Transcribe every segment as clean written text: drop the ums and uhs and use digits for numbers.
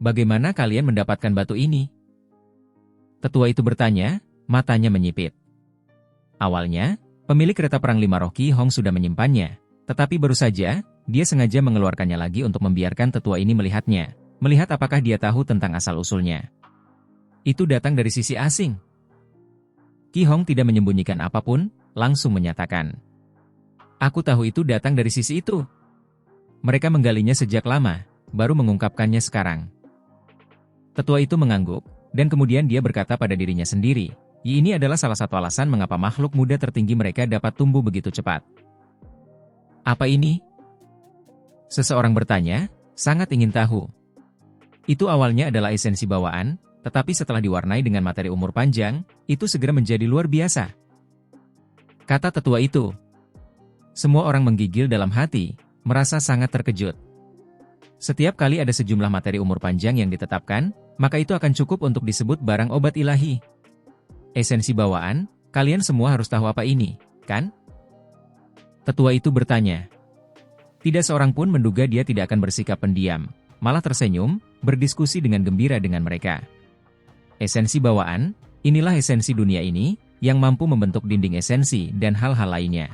bagaimana kalian mendapatkan batu ini? Tetua itu bertanya, matanya menyipit. Awalnya, pemilik kereta perang lima roh Qi Hong sudah menyimpannya, tetapi baru saja, dia sengaja mengeluarkannya lagi untuk membiarkan tetua ini melihatnya, melihat apakah dia tahu tentang asal-usulnya. Itu datang dari sisi asing. Qi Hong tidak menyembunyikan apapun, langsung menyatakan. Aku tahu itu datang dari sisi itu. Mereka menggalinya sejak lama, baru mengungkapkannya sekarang. Tetua itu mengangguk, dan kemudian dia berkata pada dirinya sendiri, ini adalah salah satu alasan mengapa makhluk muda tertinggi mereka dapat tumbuh begitu cepat. Apa ini? Seseorang bertanya, sangat ingin tahu. Itu awalnya adalah esensi bawaan, tetapi setelah diwarnai dengan materi umur panjang, itu segera menjadi luar biasa. Kata tetua itu. Semua orang menggigil dalam hati, merasa sangat terkejut. Setiap kali ada sejumlah materi umur panjang yang ditetapkan, maka itu akan cukup untuk disebut barang obat ilahi. Esensi bawaan, kalian semua harus tahu apa ini, kan? Tetua itu bertanya. Tidak seorang pun menduga dia tidak akan bersikap pendiam, malah tersenyum, berdiskusi dengan gembira dengan mereka. Esensi bawaan, inilah esensi dunia ini, yang mampu membentuk dinding esensi dan hal-hal lainnya.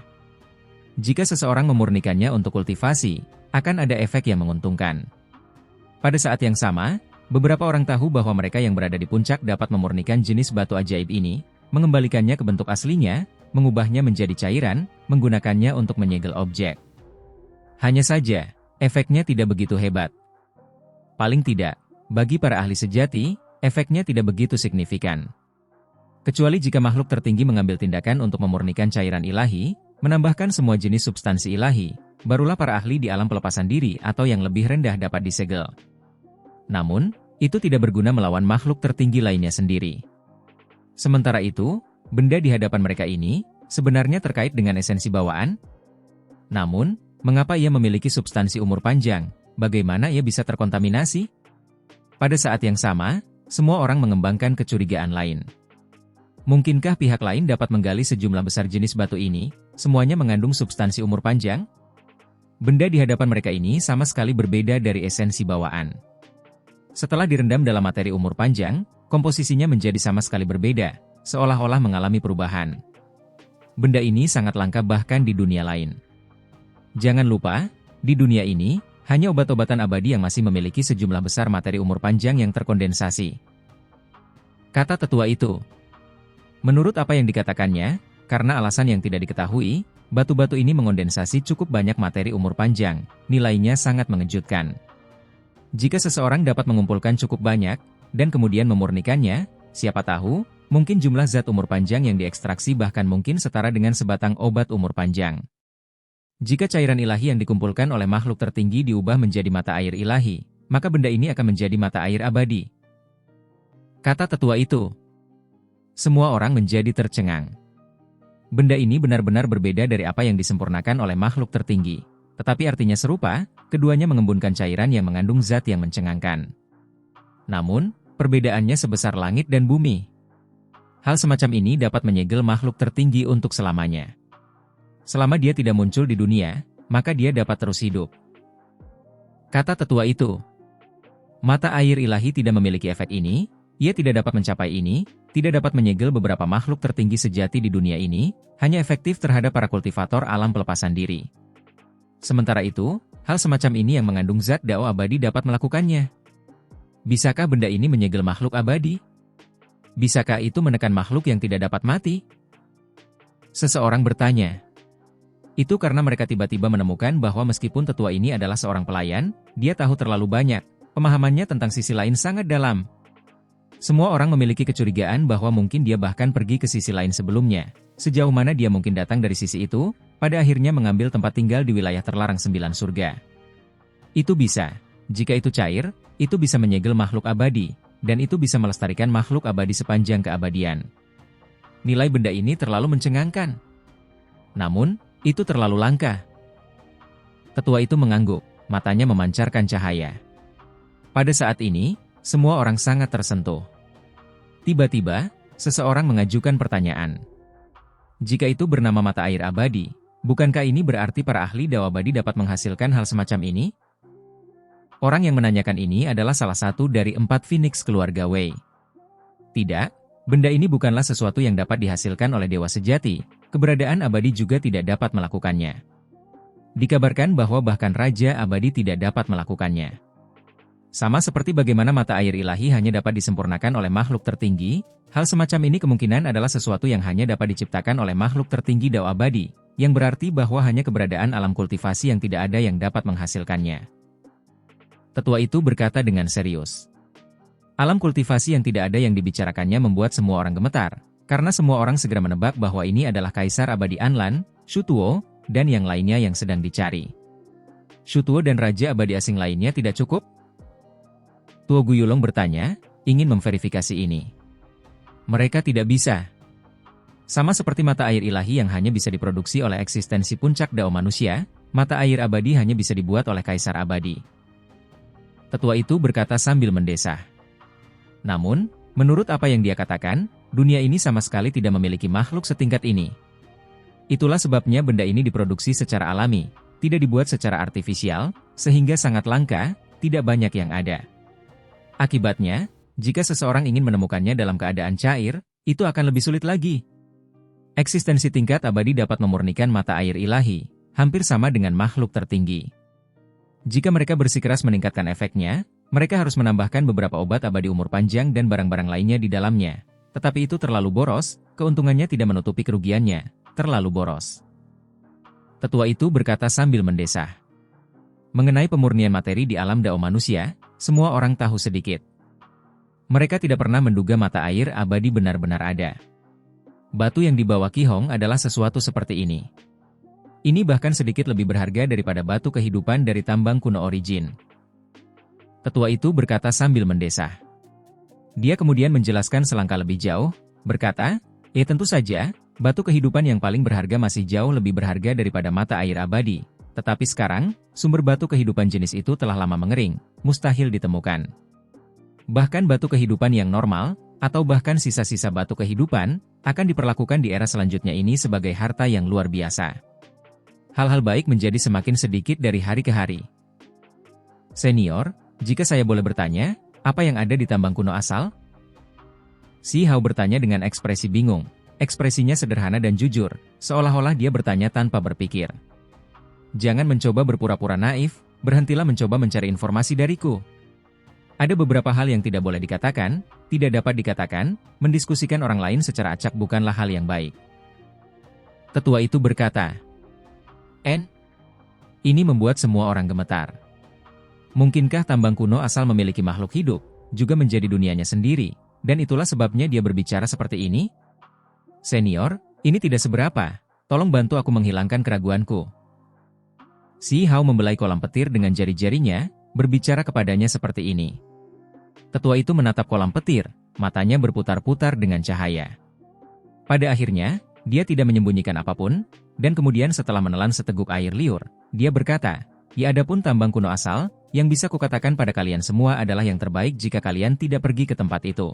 Jika seseorang memurnikannya untuk kultivasi, akan ada efek yang menguntungkan. Pada saat yang sama, beberapa orang tahu bahwa mereka yang berada di puncak dapat memurnikan jenis batu ajaib ini, mengembalikannya ke bentuk aslinya, mengubahnya menjadi cairan, menggunakannya untuk menyegel objek. Hanya saja, efeknya tidak begitu hebat. Paling tidak, bagi para ahli sejati, efeknya tidak begitu signifikan. Kecuali jika makhluk tertinggi mengambil tindakan untuk memurnikan cairan ilahi, menambahkan semua jenis substansi ilahi, barulah para ahli di alam pelepasan diri atau yang lebih rendah dapat disegel. Namun, itu tidak berguna melawan makhluk tertinggi lainnya sendiri. Sementara itu, benda di hadapan mereka ini, sebenarnya terkait dengan esensi bawaan. Namun, mengapa ia memiliki substansi umur panjang? Bagaimana ia bisa terkontaminasi? Pada saat yang sama, semua orang mengembangkan kecurigaan lain. Mungkinkah pihak lain dapat menggali sejumlah besar jenis batu ini, semuanya mengandung substansi umur panjang? Benda di hadapan mereka ini sama sekali berbeda dari esensi bawaan. Setelah direndam dalam materi umur panjang, komposisinya menjadi sama sekali berbeda, seolah-olah mengalami perubahan. Benda ini sangat langka bahkan di dunia lain. Jangan lupa, di dunia ini, hanya obat-obatan abadi yang masih memiliki sejumlah besar materi umur panjang yang terkondensasi. Kata tetua itu. Menurut apa yang dikatakannya, karena alasan yang tidak diketahui, batu-batu ini mengondensasi cukup banyak materi umur panjang, nilainya sangat mengejutkan. Jika seseorang dapat mengumpulkan cukup banyak, dan kemudian memurnikannya, siapa tahu, mungkin jumlah zat umur panjang yang diekstraksi bahkan mungkin setara dengan sebatang obat umur panjang. Jika cairan ilahi yang dikumpulkan oleh makhluk tertinggi diubah menjadi mata air ilahi, maka benda ini akan menjadi mata air abadi. Kata tetua itu. Semua orang menjadi tercengang. Benda ini benar-benar berbeda dari apa yang disempurnakan oleh makhluk tertinggi. Tetapi artinya serupa, keduanya mengembunkan cairan yang mengandung zat yang mencengangkan. Namun, perbedaannya sebesar langit dan bumi. Hal semacam ini dapat menyegel makhluk tertinggi untuk selamanya. Selama dia tidak muncul di dunia, maka dia dapat terus hidup. Kata tetua itu. Mata air ilahi tidak memiliki efek ini, ia tidak dapat mencapai ini, tidak dapat menyegel beberapa makhluk tertinggi sejati di dunia ini, hanya efektif terhadap para kultivator alam pelepasan diri. Sementara itu, hal semacam ini yang mengandung zat dao abadi dapat melakukannya. Bisakah benda ini menyegel makhluk abadi? Bisakah itu menekan makhluk yang tidak dapat mati? Seseorang bertanya. Itu karena mereka tiba-tiba menemukan bahwa meskipun tetua ini adalah seorang pelayan, dia tahu terlalu banyak, pemahamannya tentang sisi lain sangat dalam. Semua orang memiliki kecurigaan bahwa mungkin dia bahkan pergi ke sisi lain sebelumnya. Sejauh mana dia mungkin datang dari sisi itu, pada akhirnya mengambil tempat tinggal di wilayah terlarang 9 surga. Itu bisa. Jika itu cair, itu bisa menyegel makhluk abadi, dan itu bisa melestarikan makhluk abadi sepanjang keabadian. Nilai benda ini terlalu mencengangkan. Namun, itu terlalu langka. Tetua itu mengangguk, matanya memancarkan cahaya. Pada saat ini, semua orang sangat tersentuh. Tiba-tiba, seseorang mengajukan pertanyaan. Jika itu bernama mata air abadi, bukankah ini berarti para ahli dao abadi dapat menghasilkan hal semacam ini? Orang yang menanyakan ini adalah salah satu dari 4 Phoenix keluarga Wei. Tidak, benda ini bukanlah sesuatu yang dapat dihasilkan oleh dewa sejati, keberadaan abadi juga tidak dapat melakukannya. Dikabarkan bahwa bahkan Raja Abadi tidak dapat melakukannya. Sama seperti bagaimana mata air ilahi hanya dapat disempurnakan oleh makhluk tertinggi, hal semacam ini kemungkinan adalah sesuatu yang hanya dapat diciptakan oleh makhluk tertinggi Dao Abadi, yang berarti bahwa hanya keberadaan alam kultivasi yang tidak ada yang dapat menghasilkannya. Tetua itu berkata dengan serius. Alam kultivasi yang tidak ada yang dibicarakannya membuat semua orang gemetar, karena semua orang segera menebak bahwa ini adalah Kaisar Abadi Anlan, Shu Tuo, dan yang lainnya yang sedang dicari. Shu Tuo dan Raja Abadi asing lainnya tidak cukup? Tuo Guyulong bertanya, ingin memverifikasi ini. Mereka tidak bisa. Sama seperti mata air ilahi yang hanya bisa diproduksi oleh eksistensi puncak Dao manusia, mata air abadi hanya bisa dibuat oleh Kaisar Abadi. Tetua itu berkata sambil mendesah. Namun, menurut apa yang dia katakan, dunia ini sama sekali tidak memiliki makhluk setingkat ini. Itulah sebabnya benda ini diproduksi secara alami, tidak dibuat secara artifisial, sehingga sangat langka, tidak banyak yang ada. Akibatnya, jika seseorang ingin menemukannya dalam keadaan cair, itu akan lebih sulit lagi. Eksistensi tingkat abadi dapat memurnikan mata air ilahi, hampir sama dengan makhluk tertinggi. Jika mereka bersikeras meningkatkan efeknya, mereka harus menambahkan beberapa obat abadi umur panjang dan barang-barang lainnya di dalamnya. Tetapi itu terlalu boros, keuntungannya tidak menutupi kerugiannya, terlalu boros. Tetua itu berkata sambil mendesah. Mengenai pemurnian materi di alam Dao manusia, semua orang tahu sedikit. Mereka tidak pernah menduga mata air abadi benar-benar ada. Batu yang dibawa Qi Hong adalah sesuatu seperti ini. Ini bahkan sedikit lebih berharga daripada batu kehidupan dari tambang kuno origin. Tetua itu berkata sambil mendesah. Dia kemudian menjelaskan selangkah lebih jauh, berkata, tentu saja, batu kehidupan yang paling berharga masih jauh lebih berharga daripada mata air abadi. Tetapi sekarang, sumber batu kehidupan jenis itu telah lama mengering, mustahil ditemukan. Bahkan batu kehidupan yang normal, atau bahkan sisa-sisa batu kehidupan, akan diperlakukan di era selanjutnya ini sebagai harta yang luar biasa. Hal-hal baik menjadi semakin sedikit dari hari ke hari. Senior, jika saya boleh bertanya, apa yang ada di tambang kuno asal? Si Hao bertanya dengan ekspresi bingung. Ekspresinya sederhana dan jujur, seolah-olah dia bertanya tanpa berpikir. Jangan mencoba berpura-pura naif, berhentilah mencoba mencari informasi dariku. Ada beberapa hal yang tidak boleh dikatakan, tidak dapat dikatakan, mendiskusikan orang lain secara acak bukanlah hal yang baik. Tetua itu berkata, ini membuat semua orang gemetar. Mungkinkah tambang kuno asal memiliki makhluk hidup, juga menjadi dunianya sendiri, dan itulah sebabnya dia berbicara seperti ini? Senior, ini tidak seberapa, tolong bantu aku menghilangkan keraguanku. Si Hao membelai kolam petir dengan jari-jarinya, berbicara kepadanya seperti ini. Tetua itu menatap kolam petir, matanya berputar-putar dengan cahaya. Pada akhirnya, dia tidak menyembunyikan apapun, dan kemudian setelah menelan seteguk air liur, dia berkata, adapun tambang kuno asal, yang bisa kukatakan pada kalian semua adalah yang terbaik jika kalian tidak pergi ke tempat itu.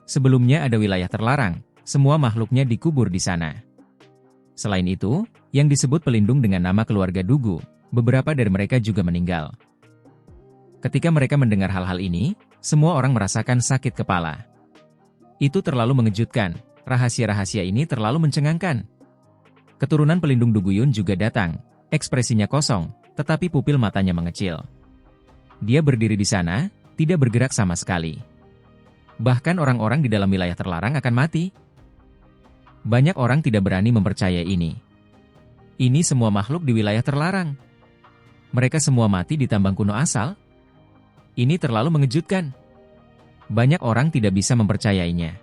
Sebelumnya ada wilayah terlarang, semua makhluknya dikubur di sana. Selain itu, yang disebut pelindung dengan nama keluarga Dugu, beberapa dari mereka juga meninggal. Ketika mereka mendengar hal-hal ini, semua orang merasakan sakit kepala. Itu terlalu mengejutkan, rahasia-rahasia ini terlalu mencengangkan. Keturunan pelindung Duguyun juga datang, ekspresinya kosong, tetapi pupil matanya mengecil. Dia berdiri di sana, tidak bergerak sama sekali. Bahkan orang-orang di dalam wilayah terlarang akan mati. Banyak orang tidak berani mempercayai ini. Ini semua makhluk di wilayah terlarang. Mereka semua mati di tambang kuno asal. Ini terlalu mengejutkan. Banyak orang tidak bisa mempercayainya.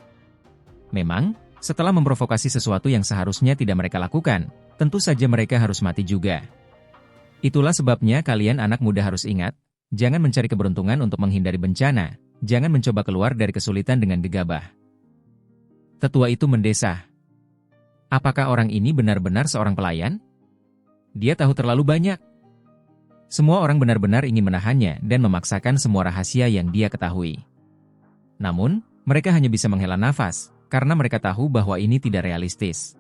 Memang, setelah memprovokasi sesuatu yang seharusnya tidak mereka lakukan, tentu saja mereka harus mati juga. Itulah sebabnya kalian anak muda harus ingat, jangan mencari keberuntungan untuk menghindari bencana, jangan mencoba keluar dari kesulitan dengan gegabah. Tetua itu mendesah. Apakah orang ini benar-benar seorang pelayan? Dia tahu terlalu banyak. Semua orang benar-benar ingin menahannya dan memaksakan semua rahasia yang dia ketahui. Namun, mereka hanya bisa menghela nafas, karena mereka tahu bahwa ini tidak realistis.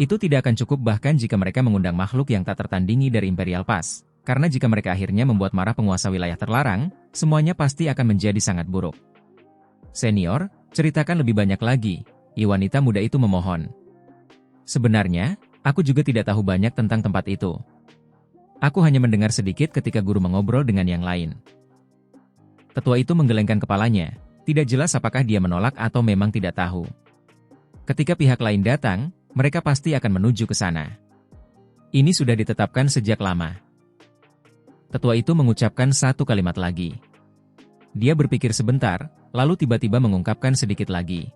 Itu tidak akan cukup bahkan jika mereka mengundang makhluk yang tak tertandingi dari Imperial Pass. karena jika mereka akhirnya membuat marah penguasa wilayah terlarang, semuanya pasti akan menjadi sangat buruk. Senior, ceritakan lebih banyak lagi, wanita muda itu memohon. Sebenarnya, aku juga tidak tahu banyak tentang tempat itu. Aku hanya mendengar sedikit ketika guru mengobrol dengan yang lain. Tetua itu menggelengkan kepalanya, tidak jelas apakah dia menolak atau memang tidak tahu. Ketika pihak lain datang, mereka pasti akan menuju ke sana. Ini sudah ditetapkan sejak lama. Tetua itu mengucapkan satu kalimat lagi. Dia berpikir sebentar, lalu tiba-tiba mengungkapkan sedikit lagi.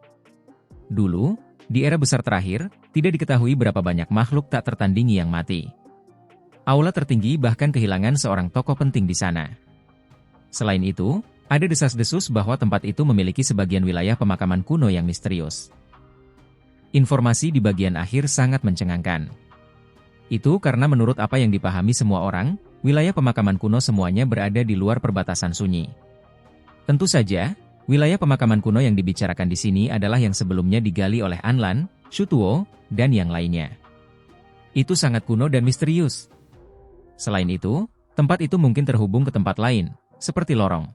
Dulu, di era besar terakhir, tidak diketahui berapa banyak makhluk tak tertandingi yang mati. Aula tertinggi bahkan kehilangan seorang tokoh penting di sana. Selain itu, ada desas-desus bahwa tempat itu memiliki sebagian wilayah pemakaman kuno yang misterius. Informasi di bagian akhir sangat mencengangkan. Itu karena menurut apa yang dipahami semua orang, wilayah pemakaman kuno semuanya berada di luar perbatasan sunyi. Tentu saja, wilayah pemakaman kuno yang dibicarakan di sini adalah yang sebelumnya digali oleh Anlan, Shutuo, dan yang lainnya. Itu sangat kuno dan misterius. Selain itu, tempat itu mungkin terhubung ke tempat lain, seperti lorong.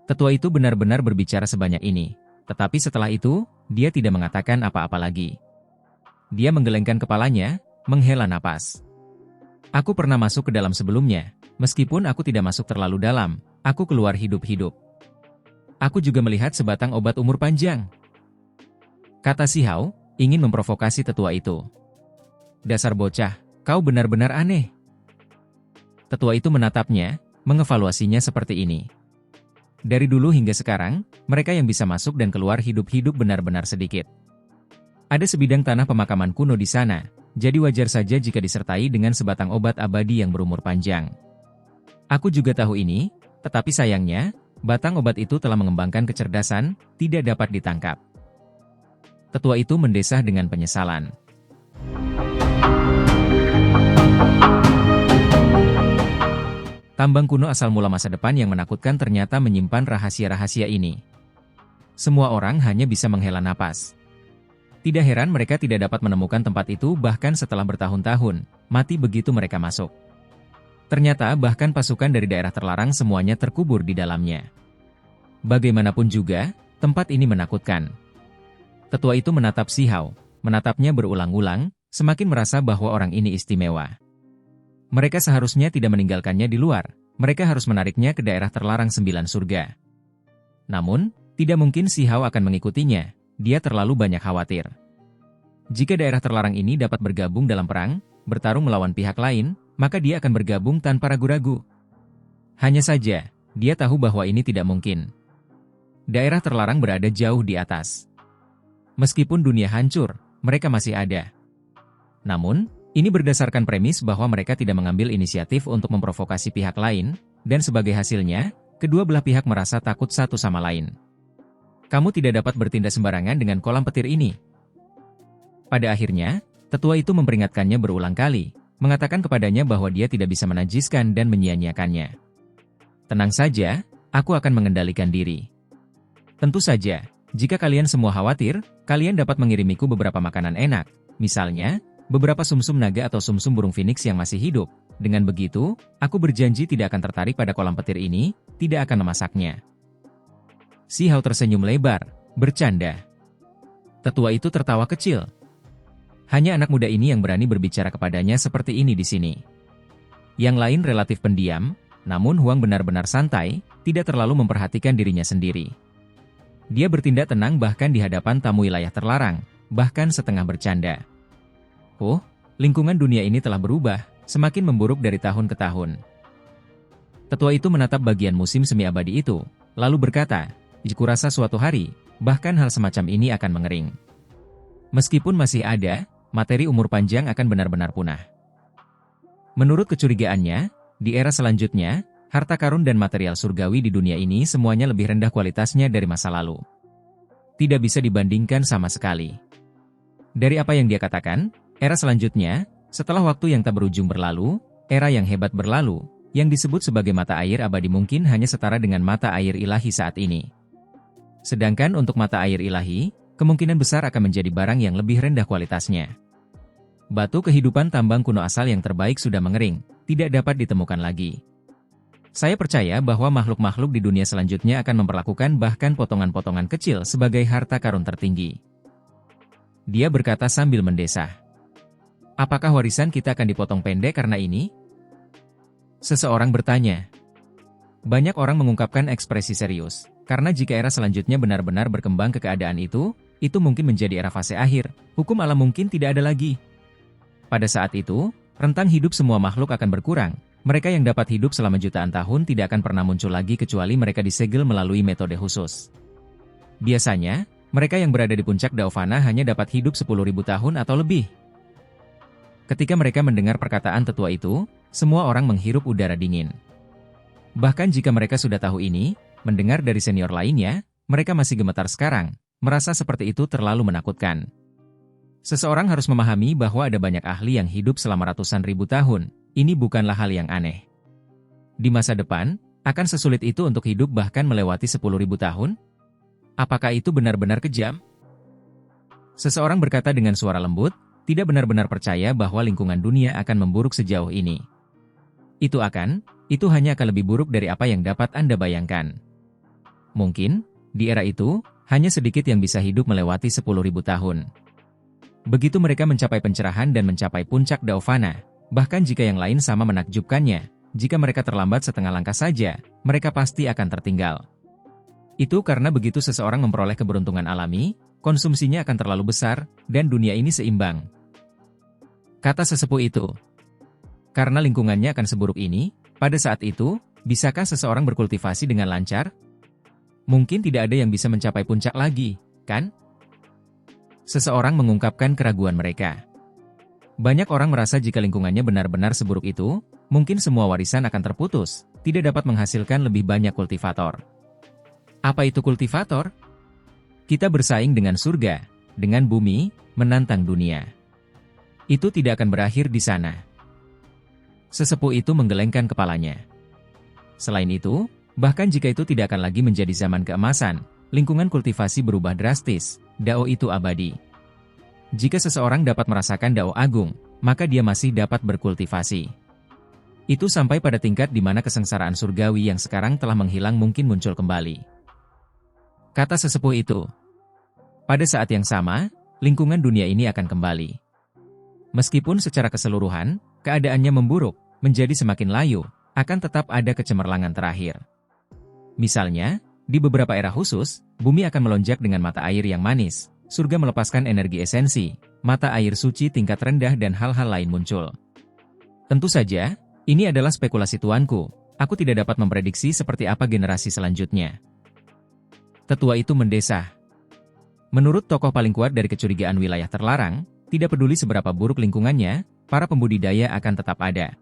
Tetua itu benar-benar berbicara sebanyak ini, tetapi setelah itu, dia tidak mengatakan apa-apa lagi. Dia menggelengkan kepalanya, menghela napas. Aku pernah masuk ke dalam sebelumnya, meskipun aku tidak masuk terlalu dalam, aku keluar hidup-hidup. Aku juga melihat sebatang obat umur panjang. Kata Si Hao, ingin memprovokasi tetua itu. Dasar bocah, kau benar-benar aneh. Tetua itu menatapnya, mengevaluasinya seperti ini. Dari dulu hingga sekarang, mereka yang bisa masuk dan keluar hidup-hidup benar-benar sedikit. Ada sebidang tanah pemakaman kuno di sana, jadi wajar saja jika disertai dengan sebatang obat abadi yang berumur panjang. Aku juga tahu ini, tetapi sayangnya, batang obat itu telah mengembangkan kecerdasan, tidak dapat ditangkap. Tetua itu mendesah dengan penyesalan. Tambang kuno asal mula masa depan yang menakutkan ternyata menyimpan rahasia-rahasia ini. Semua orang hanya bisa menghela napas. Tidak heran mereka tidak dapat menemukan tempat itu bahkan setelah bertahun-tahun, mati begitu mereka masuk. Ternyata bahkan pasukan dari daerah terlarang semuanya terkubur di dalamnya. Bagaimanapun juga, tempat ini menakutkan. Tetua itu menatap Si Hao, menatapnya berulang-ulang, semakin merasa bahwa orang ini istimewa. Mereka seharusnya tidak meninggalkannya di luar, mereka harus menariknya ke daerah terlarang 9 surga. Namun, tidak mungkin Si Hao akan mengikutinya. Dia terlalu banyak khawatir. Jika daerah terlarang ini dapat bergabung dalam perang, bertarung melawan pihak lain, maka dia akan bergabung tanpa ragu-ragu. Hanya saja, dia tahu bahwa ini tidak mungkin. Daerah terlarang berada jauh di atas. Meskipun dunia hancur, mereka masih ada. Namun, ini berdasarkan premis bahwa mereka tidak mengambil inisiatif untuk memprovokasi pihak lain, dan sebagai hasilnya, kedua belah pihak merasa takut satu sama lain. Kamu tidak dapat bertindak sembarangan dengan kolam petir ini. Pada akhirnya, tetua itu memperingatkannya berulang kali, mengatakan kepadanya bahwa dia tidak bisa menajiskan dan menyia-nyiakannya. Tenang saja, aku akan mengendalikan diri. Tentu saja, jika kalian semua khawatir, kalian dapat mengirimiku beberapa makanan enak, misalnya, beberapa sumsum naga atau sumsum burung phoenix yang masih hidup. Dengan begitu, aku berjanji tidak akan tertarik pada kolam petir ini, tidak akan memasaknya. Si Hao tersenyum lebar, bercanda. Tetua itu tertawa kecil. Hanya anak muda ini yang berani berbicara kepadanya seperti ini di sini. Yang lain relatif pendiam, namun Huang benar-benar santai, tidak terlalu memperhatikan dirinya sendiri. Dia bertindak tenang bahkan di hadapan tamu wilayah terlarang, bahkan setengah bercanda. Oh, lingkungan dunia ini telah berubah, semakin memburuk dari tahun ke tahun. Tetua itu menatap bagian musim semi abadi itu, lalu berkata, "Kurasa suatu hari, bahkan hal semacam ini akan mengering. Meskipun masih ada, materi umur panjang akan benar-benar punah." Menurut kecurigaannya, di era selanjutnya, harta karun dan material surgawi di dunia ini semuanya lebih rendah kualitasnya dari masa lalu. Tidak bisa dibandingkan sama sekali. Dari apa yang dia katakan, era selanjutnya, setelah waktu yang tak berujung berlalu, era yang hebat berlalu, yang disebut sebagai mata air abadi mungkin hanya setara dengan mata air ilahi saat ini. Sedangkan untuk mata air ilahi, kemungkinan besar akan menjadi barang yang lebih rendah kualitasnya. Batu kehidupan tambang kuno asal yang terbaik sudah mengering, tidak dapat ditemukan lagi. Saya percaya bahwa makhluk-makhluk di dunia selanjutnya akan memperlakukan bahkan potongan-potongan kecil sebagai harta karun tertinggi. Dia berkata sambil mendesah. Apakah warisan kita akan dipotong pendek karena ini? Seseorang bertanya. Banyak orang mengungkapkan ekspresi serius, karena jika era selanjutnya benar-benar berkembang ke keadaan itu mungkin menjadi era fase akhir, hukum alam mungkin tidak ada lagi. Pada saat itu, rentang hidup semua makhluk akan berkurang. Mereka yang dapat hidup selama jutaan tahun tidak akan pernah muncul lagi kecuali mereka disegel melalui metode khusus. Biasanya, mereka yang berada di puncak Daovana hanya dapat hidup 10.000 tahun atau lebih. Ketika mereka mendengar perkataan tetua itu, semua orang menghirup udara dingin. Bahkan jika mereka sudah tahu ini, mendengar dari senior lainnya, mereka masih gemetar sekarang, merasa seperti itu terlalu menakutkan. Seseorang harus memahami bahwa ada banyak ahli yang hidup selama ratusan ribu tahun. Ini bukanlah hal yang aneh. Di masa depan, akan sesulit itu untuk hidup bahkan melewati 10.000 tahun? Apakah itu benar-benar kejam? Seseorang berkata dengan suara lembut, tidak benar-benar percaya bahwa lingkungan dunia akan memburuk sejauh ini. Itu hanya akan lebih buruk dari apa yang dapat Anda bayangkan. Mungkin, di era itu, hanya sedikit yang bisa hidup melewati 10.000 tahun. Begitu mereka mencapai pencerahan dan mencapai puncak Daovana, bahkan jika yang lain sama menakjubkannya, jika mereka terlambat setengah langkah saja, mereka pasti akan tertinggal. Itu karena begitu seseorang memperoleh keberuntungan alami, konsumsinya akan terlalu besar, dan dunia ini seimbang. Kata sesepuh itu. Karena lingkungannya akan seburuk ini, pada saat itu, bisakah seseorang berkultivasi dengan lancar? Mungkin tidak ada yang bisa mencapai puncak lagi, kan? Seseorang mengungkapkan keraguan mereka. Banyak orang merasa jika lingkungannya benar-benar seburuk itu, mungkin semua warisan akan terputus, tidak dapat menghasilkan lebih banyak kultivator. Apa itu kultivator? Kita bersaing dengan surga, dengan bumi, menantang dunia. Itu tidak akan berakhir di sana. Sesepuh itu menggelengkan kepalanya. Selain itu, bahkan jika itu tidak akan lagi menjadi zaman keemasan, lingkungan kultivasi berubah drastis, Dao itu abadi. Jika seseorang dapat merasakan Dao agung, maka dia masih dapat berkultivasi. Itu sampai pada tingkat di mana kesengsaraan surgawi yang sekarang telah menghilang mungkin muncul kembali. Kata sesepuh itu. Pada saat yang sama, lingkungan dunia ini akan kembali. Meskipun secara keseluruhan, keadaannya memburuk, menjadi semakin layu, akan tetap ada kecemerlangan terakhir. Misalnya, di beberapa era khusus, bumi akan melonjak dengan mata air yang manis, surga melepaskan energi esensi, mata air suci tingkat rendah dan hal-hal lain muncul. Tentu saja, ini adalah spekulasi tuanku, aku tidak dapat memprediksi seperti apa generasi selanjutnya. Tetua itu mendesah. Menurut tokoh paling kuat dari kecurigaan wilayah terlarang, tidak peduli seberapa buruk lingkungannya, para pembudidaya akan tetap ada.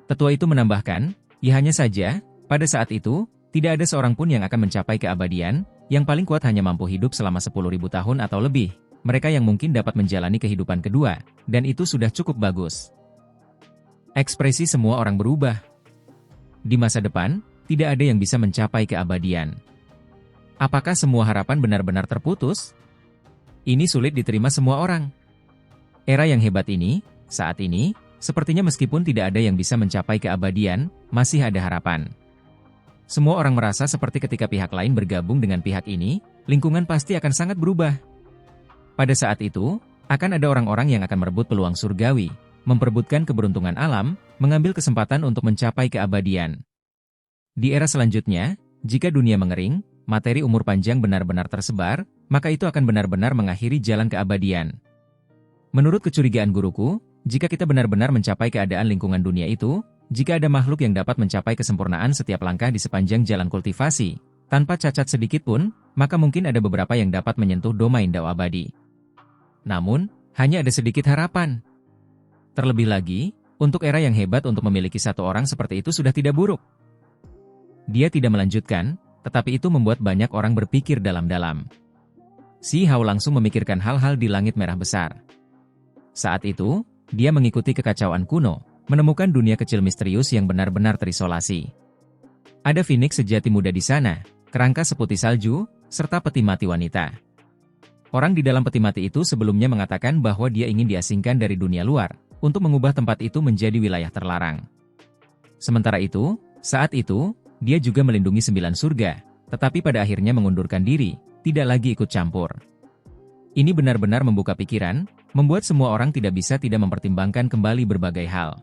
Tetua itu menambahkan, ya hanya saja, pada saat itu, tidak ada seorang pun yang akan mencapai keabadian, yang paling kuat hanya mampu hidup selama 10.000 tahun atau lebih, mereka yang mungkin dapat menjalani kehidupan kedua, dan itu sudah cukup bagus. Ekspresi semua orang berubah. Di masa depan, tidak ada yang bisa mencapai keabadian. Apakah semua harapan benar-benar terputus? Ini sulit diterima semua orang. Era yang hebat ini, saat ini, sepertinya meskipun tidak ada yang bisa mencapai keabadian, masih ada harapan. Semua orang merasa seperti ketika pihak lain bergabung dengan pihak ini, lingkungan pasti akan sangat berubah. Pada saat itu, akan ada orang-orang yang akan merebut peluang surgawi, memperebutkan keberuntungan alam, mengambil kesempatan untuk mencapai keabadian. Di era selanjutnya, jika dunia mengering, materi umur panjang benar-benar tersebar, maka itu akan benar-benar mengakhiri jalan keabadian. Menurut kecurigaan guruku, jika kita benar-benar mencapai keadaan lingkungan dunia itu, jika ada makhluk yang dapat mencapai kesempurnaan setiap langkah di sepanjang jalan kultivasi, tanpa cacat sedikit pun, maka mungkin ada beberapa yang dapat menyentuh domain Dao abadi. Namun, hanya ada sedikit harapan. Terlebih lagi, untuk era yang hebat untuk memiliki satu orang seperti itu sudah tidak buruk. Dia tidak melanjutkan, tetapi itu membuat banyak orang berpikir dalam-dalam. Si Hao langsung memikirkan hal-hal di langit merah besar. Saat itu, dia mengikuti kekacauan kuno, menemukan dunia kecil misterius yang benar-benar terisolasi. Ada Phoenix sejati muda di sana, kerangka seputih salju, serta peti mati wanita. Orang di dalam peti mati itu sebelumnya mengatakan bahwa dia ingin diasingkan dari dunia luar, untuk mengubah tempat itu menjadi wilayah terlarang. Sementara itu, saat itu, dia juga melindungi 9 surga, tetapi pada akhirnya mengundurkan diri, tidak lagi ikut campur. Ini benar-benar membuka pikiran, membuat semua orang tidak bisa tidak mempertimbangkan kembali berbagai hal.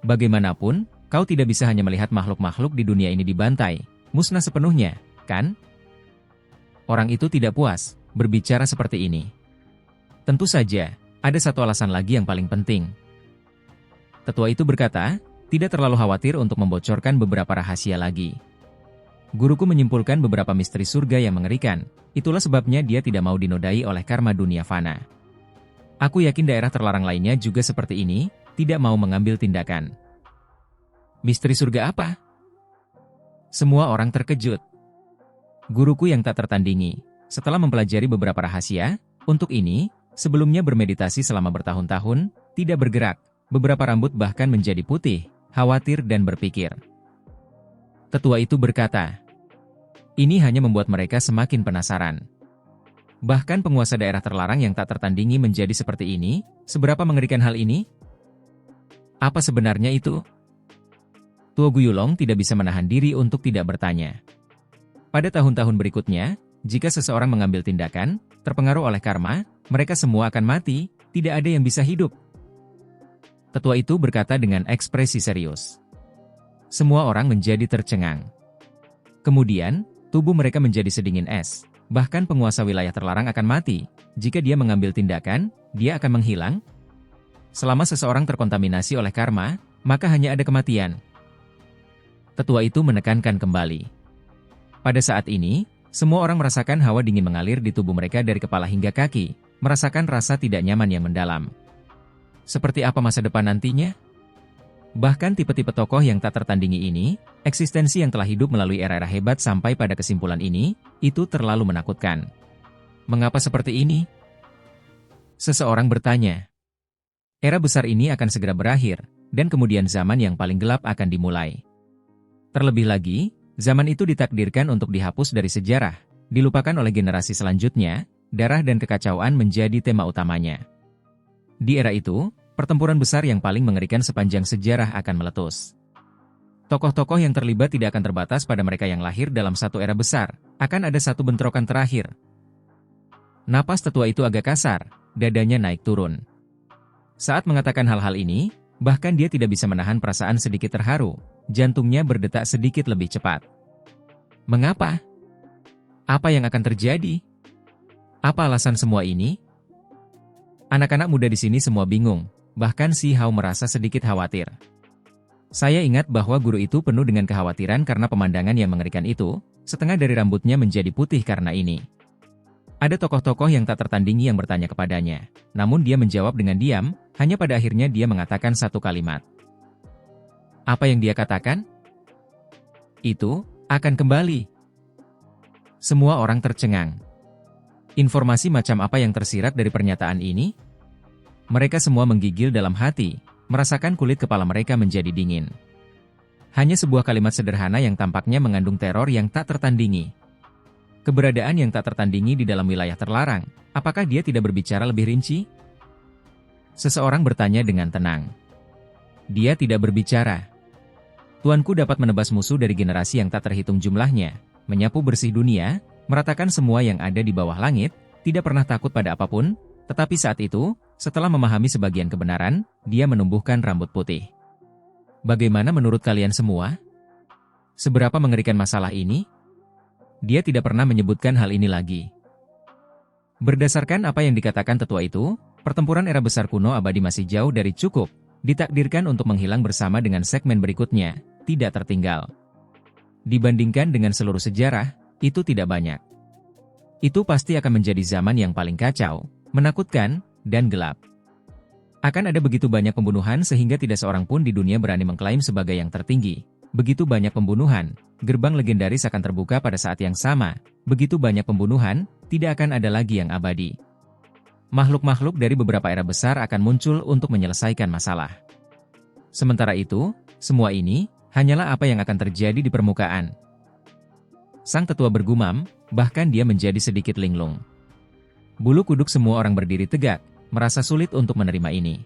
Bagaimanapun, kau tidak bisa hanya melihat makhluk-makhluk di dunia ini dibantai, musnah sepenuhnya, kan? Orang itu tidak puas, berbicara seperti ini. Tentu saja, ada satu alasan lagi yang paling penting. Tetua itu berkata, tidak terlalu khawatir untuk membocorkan beberapa rahasia lagi. Guruku menyimpulkan beberapa misteri surga yang mengerikan, itulah sebabnya dia tidak mau dinodai oleh karma dunia fana. Aku yakin daerah terlarang lainnya juga seperti ini, tidak mau mengambil tindakan. Misteri surga apa? Semua orang terkejut. Guruku yang tak tertandingi, setelah mempelajari beberapa rahasia, untuk ini, sebelumnya bermeditasi selama bertahun-tahun, tidak bergerak, beberapa rambut bahkan menjadi putih, khawatir dan berpikir. Tetua itu berkata, ini hanya membuat mereka semakin penasaran. Bahkan penguasa daerah terlarang yang tak tertandingi menjadi seperti ini, seberapa mengerikan hal ini? Apa sebenarnya itu? Tua Guyulong tidak bisa menahan diri untuk tidak bertanya. Pada tahun-tahun berikutnya, jika seseorang mengambil tindakan, terpengaruh oleh karma, mereka semua akan mati, tidak ada yang bisa hidup. Tetua itu berkata dengan ekspresi serius. Semua orang menjadi tercengang. Kemudian, tubuh mereka menjadi sedingin es. Bahkan penguasa wilayah terlarang akan mati. Jika dia mengambil tindakan, dia akan menghilang. Selama seseorang terkontaminasi oleh karma, maka hanya ada kematian. Tetua itu menekankan kembali. Pada saat ini, semua orang merasakan hawa dingin mengalir di tubuh mereka dari kepala hingga kaki, merasakan rasa tidak nyaman yang mendalam. Seperti apa masa depan nantinya? Bahkan tipe-tipe tokoh yang tak tertandingi ini, eksistensi yang telah hidup melalui era-era hebat sampai pada kesimpulan ini, itu terlalu menakutkan. Mengapa seperti ini? Seseorang bertanya. Era besar ini akan segera berakhir, dan kemudian zaman yang paling gelap akan dimulai. Terlebih lagi, zaman itu ditakdirkan untuk dihapus dari sejarah, dilupakan oleh generasi selanjutnya, darah dan kekacauan menjadi tema utamanya. Di era itu, pertempuran besar yang paling mengerikan sepanjang sejarah akan meletus. Tokoh-tokoh yang terlibat tidak akan terbatas pada mereka yang lahir dalam satu era besar, akan ada satu bentrokan terakhir. Napas tetua itu agak kasar, dadanya naik turun. Saat mengatakan hal-hal ini, bahkan dia tidak bisa menahan perasaan sedikit terharu, jantungnya berdetak sedikit lebih cepat. Mengapa? Apa yang akan terjadi? Apa alasan semua ini? Anak-anak muda di sini semua bingung, bahkan si Hao merasa sedikit khawatir. Saya ingat bahwa guru itu penuh dengan kekhawatiran karena pemandangan yang mengerikan itu, setengah dari rambutnya menjadi putih karena ini. Ada tokoh-tokoh yang tak tertandingi yang bertanya kepadanya, namun dia menjawab dengan diam, hanya pada akhirnya dia mengatakan satu kalimat. Apa yang dia katakan? Itu akan kembali. Semua orang tercengang. Informasi macam apa yang tersirat dari pernyataan ini? Mereka semua menggigil dalam hati, merasakan kulit kepala mereka menjadi dingin. Hanya sebuah kalimat sederhana yang tampaknya mengandung teror yang tak tertandingi. Keberadaan yang tak tertandingi di dalam wilayah terlarang, apakah dia tidak berbicara lebih rinci? Seseorang bertanya dengan tenang. Dia tidak berbicara. Tuanku dapat menebas musuh dari generasi yang tak terhitung jumlahnya, menyapu bersih dunia, meratakan semua yang ada di bawah langit, tidak pernah takut pada apapun, tetapi saat itu, setelah memahami sebagian kebenaran, dia menumbuhkan rambut putih. Bagaimana menurut kalian semua? Seberapa mengerikan masalah ini? Dia tidak pernah menyebutkan hal ini lagi. Berdasarkan apa yang dikatakan tetua itu, pertempuran era besar kuno abadi masih jauh dari cukup, ditakdirkan untuk menghilang bersama dengan segmen berikutnya, tidak tertinggal. Dibandingkan dengan seluruh sejarah, itu tidak banyak. Itu pasti akan menjadi zaman yang paling kacau, menakutkan, dan gelap. Akan ada begitu banyak pembunuhan sehingga tidak seorang pun di dunia berani mengklaim sebagai yang tertinggi. Begitu banyak pembunuhan, gerbang legendaris akan terbuka pada saat yang sama. Begitu banyak pembunuhan, tidak akan ada lagi yang abadi. Makhluk-makhluk dari beberapa era besar akan muncul untuk menyelesaikan masalah. Sementara itu, semua ini hanyalah apa yang akan terjadi di permukaan. Sang tetua bergumam, bahkan dia menjadi sedikit linglung. Bulu kuduk semua orang berdiri tegak, merasa sulit untuk menerima ini.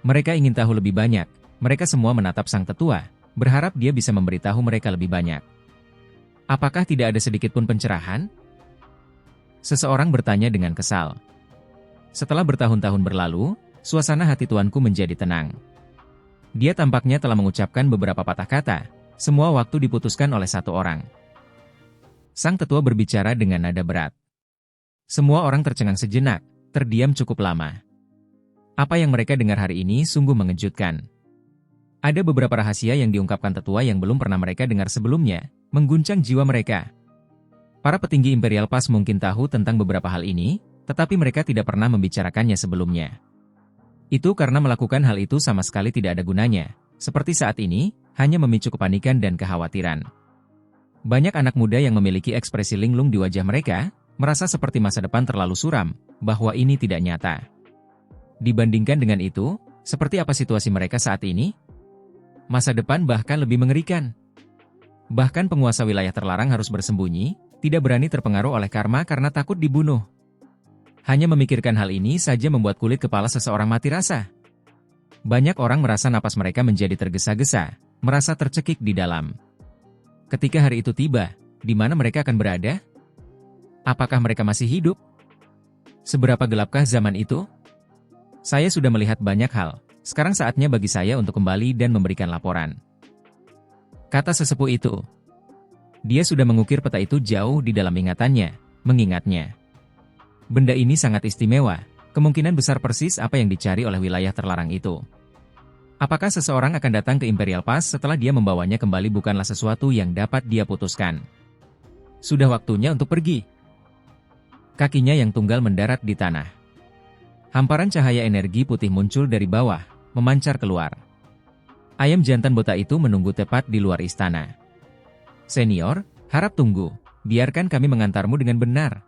Mereka ingin tahu lebih banyak, mereka semua menatap sang tetua, berharap dia bisa memberitahu mereka lebih banyak. Apakah tidak ada sedikit pun pencerahan? Seseorang bertanya dengan kesal. Setelah bertahun-tahun berlalu, suasana hati tuanku menjadi tenang. Dia tampaknya telah mengucapkan beberapa patah kata, semua waktu diputuskan oleh satu orang. Sang tetua berbicara dengan nada berat. Semua orang tercengang sejenak, terdiam cukup lama. Apa yang mereka dengar hari ini sungguh mengejutkan. Ada beberapa rahasia yang diungkapkan tetua yang belum pernah mereka dengar sebelumnya, mengguncang jiwa mereka. Para petinggi Imperial Pass mungkin tahu tentang beberapa hal ini, tetapi mereka tidak pernah membicarakannya sebelumnya. Itu karena melakukan hal itu sama sekali tidak ada gunanya, seperti saat ini, hanya memicu kepanikan dan kekhawatiran. Banyak anak muda yang memiliki ekspresi linglung di wajah mereka, merasa seperti masa depan terlalu suram, bahwa ini tidak nyata. Dibandingkan dengan itu, seperti apa situasi mereka saat ini? Masa depan bahkan lebih mengerikan. Bahkan penguasa wilayah terlarang harus bersembunyi, tidak berani terpengaruh oleh karma karena takut dibunuh. Hanya memikirkan hal ini saja membuat kulit kepala seseorang mati rasa. Banyak orang merasa napas mereka menjadi tergesa-gesa, merasa tercekik di dalam. Ketika hari itu tiba, di mana mereka akan berada? Apakah mereka masih hidup? Seberapa gelapkah zaman itu? Saya sudah melihat banyak hal, sekarang saatnya bagi saya untuk kembali dan memberikan laporan. Kata sesepuh itu. Dia sudah mengukir peta itu jauh di dalam ingatannya, mengingatnya. Benda ini sangat istimewa, kemungkinan besar persis apa yang dicari oleh wilayah terlarang itu. Apakah seseorang akan datang ke Imperial Pass setelah dia membawanya kembali bukanlah sesuatu yang dapat dia putuskan. Sudah waktunya untuk pergi. Kakinya yang tunggal mendarat di tanah. Hamparan cahaya energi putih muncul dari bawah, memancar keluar. Ayam jantan botak itu menunggu tepat di luar istana. Senior, harap tunggu, biarkan kami mengantarmu dengan benar.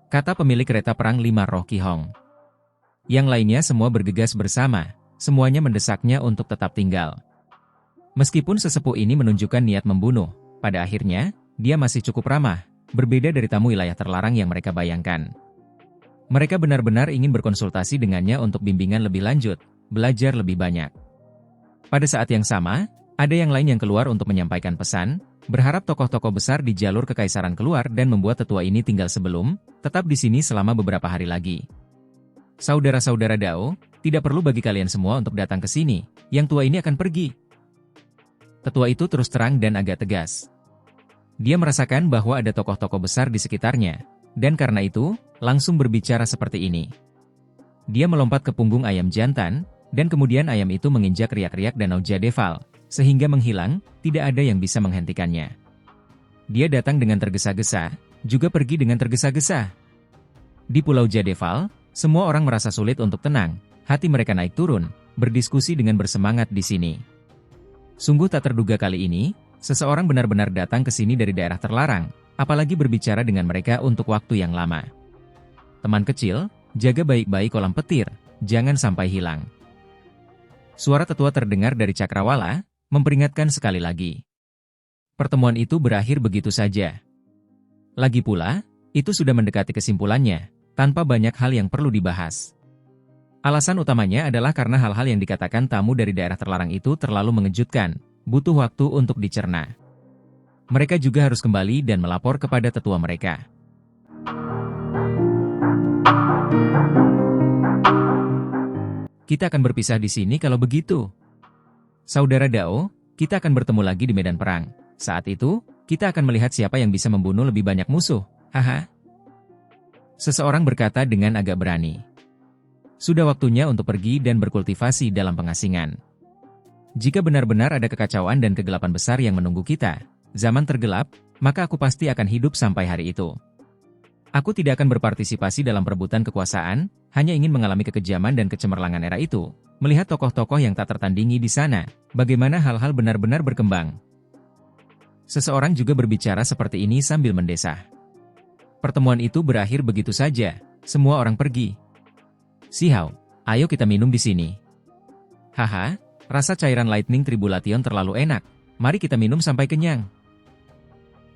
Kata pemilik kereta perang 5 roh Ki Hong. Yang lainnya semua bergegas bersama, semuanya mendesaknya untuk tetap tinggal. Meskipun sesepuh ini menunjukkan niat membunuh, pada akhirnya, dia masih cukup ramah, berbeda dari tamu wilayah terlarang yang mereka bayangkan. Mereka benar-benar ingin berkonsultasi dengannya untuk bimbingan lebih lanjut, belajar lebih banyak. Pada saat yang sama, ada yang lain yang keluar untuk menyampaikan pesan, berharap tokoh-tokoh besar di jalur kekaisaran keluar dan membuat tetua ini tinggal sebelum, tetap di sini selama beberapa hari lagi. Saudara-saudara Dao, tidak perlu bagi kalian semua untuk datang ke sini, yang tua ini akan pergi. Tetua itu terus terang dan agak tegas. Dia merasakan bahwa ada tokoh-tokoh besar di sekitarnya, dan karena itu, langsung berbicara seperti ini. Dia melompat ke punggung ayam jantan, dan kemudian ayam itu menginjak riak-riak danau Jadeval, sehingga menghilang, tidak ada yang bisa menghentikannya. Dia datang dengan tergesa-gesa, juga pergi dengan tergesa-gesa. Di Pulau Jadeval, semua orang merasa sulit untuk tenang, hati mereka naik turun, berdiskusi dengan bersemangat di sini. Sungguh tak terduga kali ini, seseorang benar-benar datang ke sini dari daerah terlarang, apalagi berbicara dengan mereka untuk waktu yang lama. Teman kecil, jaga baik-baik kolam petir, jangan sampai hilang. Suara tetua terdengar dari cakrawala, memperingatkan sekali lagi. Pertemuan itu berakhir begitu saja. Lagi pula, itu sudah mendekati kesimpulannya, tanpa banyak hal yang perlu dibahas. Alasan utamanya adalah karena hal-hal yang dikatakan tamu dari daerah terlarang itu terlalu mengejutkan, butuh waktu untuk dicerna. Mereka juga harus kembali dan melapor kepada tetua mereka. Kita akan berpisah di sini kalau begitu. Saudara Dao, kita akan bertemu lagi di medan perang. Saat itu, kita akan melihat siapa yang bisa membunuh lebih banyak musuh. Haha. Seseorang berkata dengan agak berani. Sudah waktunya untuk pergi dan berkultivasi dalam pengasingan. Jika benar-benar ada kekacauan dan kegelapan besar yang menunggu kita, zaman tergelap, maka aku pasti akan hidup sampai hari itu. Aku tidak akan berpartisipasi dalam perebutan kekuasaan, hanya ingin mengalami kekejaman dan kecemerlangan era itu, melihat tokoh-tokoh yang tak tertandingi di sana, bagaimana hal-hal benar-benar berkembang. Seseorang juga berbicara seperti ini sambil mendesah. Pertemuan itu berakhir begitu saja, semua orang pergi. Sihao, ayo kita minum di sini. Haha, rasa cairan Lightning Tribulation terlalu enak, mari kita minum sampai kenyang.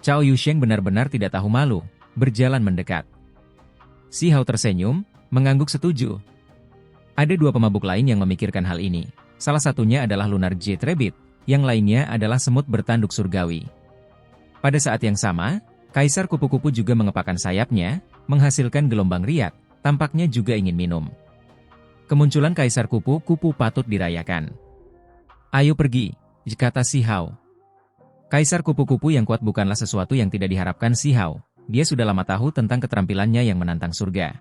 Cao Yusheng benar-benar tidak tahu malu, berjalan mendekat. Sihao tersenyum, mengangguk setuju. Ada dua pemabuk lain yang memikirkan hal ini. Salah satunya adalah Lunar Jade Rabbit, yang lainnya adalah semut bertanduk surgawi. Pada saat yang sama, Kaisar Kupu-Kupu juga mengepakkan sayapnya, menghasilkan gelombang riak, tampaknya juga ingin minum. Kemunculan Kaisar Kupu-Kupu patut dirayakan. Ayo pergi, kata Si Hao. Kaisar Kupu-Kupu yang kuat bukanlah sesuatu yang tidak diharapkan Si Hao. Dia sudah lama tahu tentang keterampilannya yang menantang surga.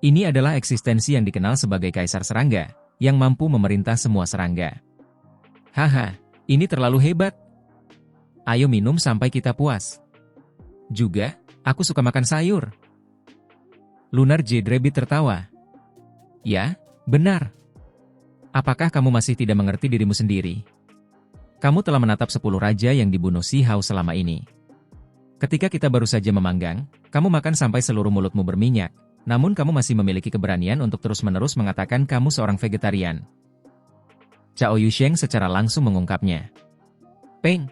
Ini adalah eksistensi yang dikenal sebagai Kaisar Serangga, yang mampu memerintah semua serangga. Haha, ini terlalu hebat. Ayo minum sampai kita puas. Juga, aku suka makan sayur. Lunar Jade Rabbit tertawa. Ya, benar. Apakah kamu masih tidak mengerti dirimu sendiri? Kamu telah menatap 10 raja yang dibunuh Si Hao selama ini. Ketika kita baru saja memanggang, kamu makan sampai seluruh mulutmu berminyak, namun kamu masih memiliki keberanian untuk terus-menerus mengatakan kamu seorang vegetarian. Cao Yusheng secara langsung mengungkapnya. Peng!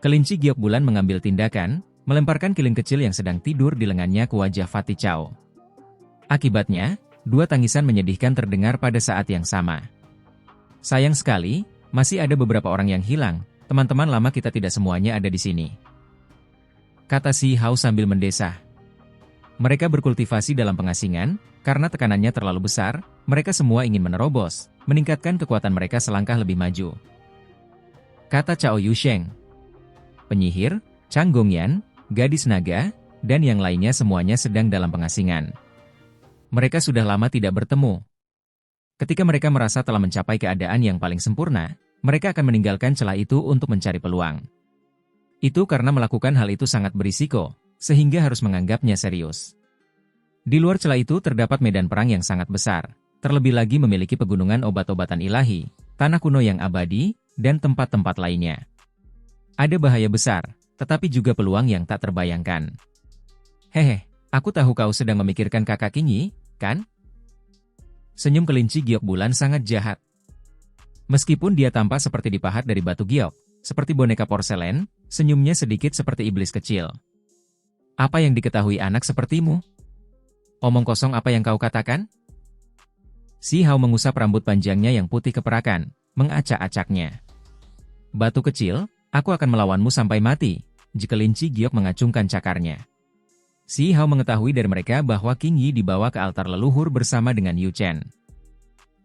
Kelinci giok bulan mengambil tindakan, melemparkan kilin kecil yang sedang tidur di lengannya ke wajah Fatih Cao. Akibatnya, 2 tangisan menyedihkan terdengar pada saat yang sama. Sayang sekali, masih ada beberapa orang yang hilang, teman-teman lama kita tidak semuanya ada di sini. Kata Si Hao sambil mendesah. Mereka berkultivasi dalam pengasingan, karena tekanannya terlalu besar, mereka semua ingin menerobos, meningkatkan kekuatan mereka selangkah lebih maju. Kata Cao Yusheng. Penyihir, Chang Gongyan, gadis naga, dan yang lainnya semuanya sedang dalam pengasingan. Mereka sudah lama tidak bertemu. Ketika mereka merasa telah mencapai keadaan yang paling sempurna, mereka akan meninggalkan celah itu untuk mencari peluang. Itu karena melakukan hal itu sangat berisiko, sehingga harus menganggapnya serius. Di luar celah itu terdapat medan perang yang sangat besar, terlebih lagi memiliki pegunungan obat-obatan ilahi, tanah kuno yang abadi, dan tempat-tempat lainnya. Ada bahaya besar, tetapi juga peluang yang tak terbayangkan. Hehe, aku tahu kau sedang memikirkan kakak Qingyi, kan? Senyum kelinci giok bulan sangat jahat. Meskipun dia tampak seperti dipahat dari batu giok, seperti boneka porselen, senyumnya sedikit seperti iblis kecil. Apa yang diketahui anak sepertimu? Omong kosong apa yang kau katakan? Si Hao mengusap rambut panjangnya yang putih keperakan, mengacak-acaknya. Batu kecil, aku akan melawanmu sampai mati, jika kelinci giok mengacungkan cakarnya. Si Hao mengetahui dari mereka bahwa Qingyi dibawa ke altar leluhur bersama dengan Yu Chen.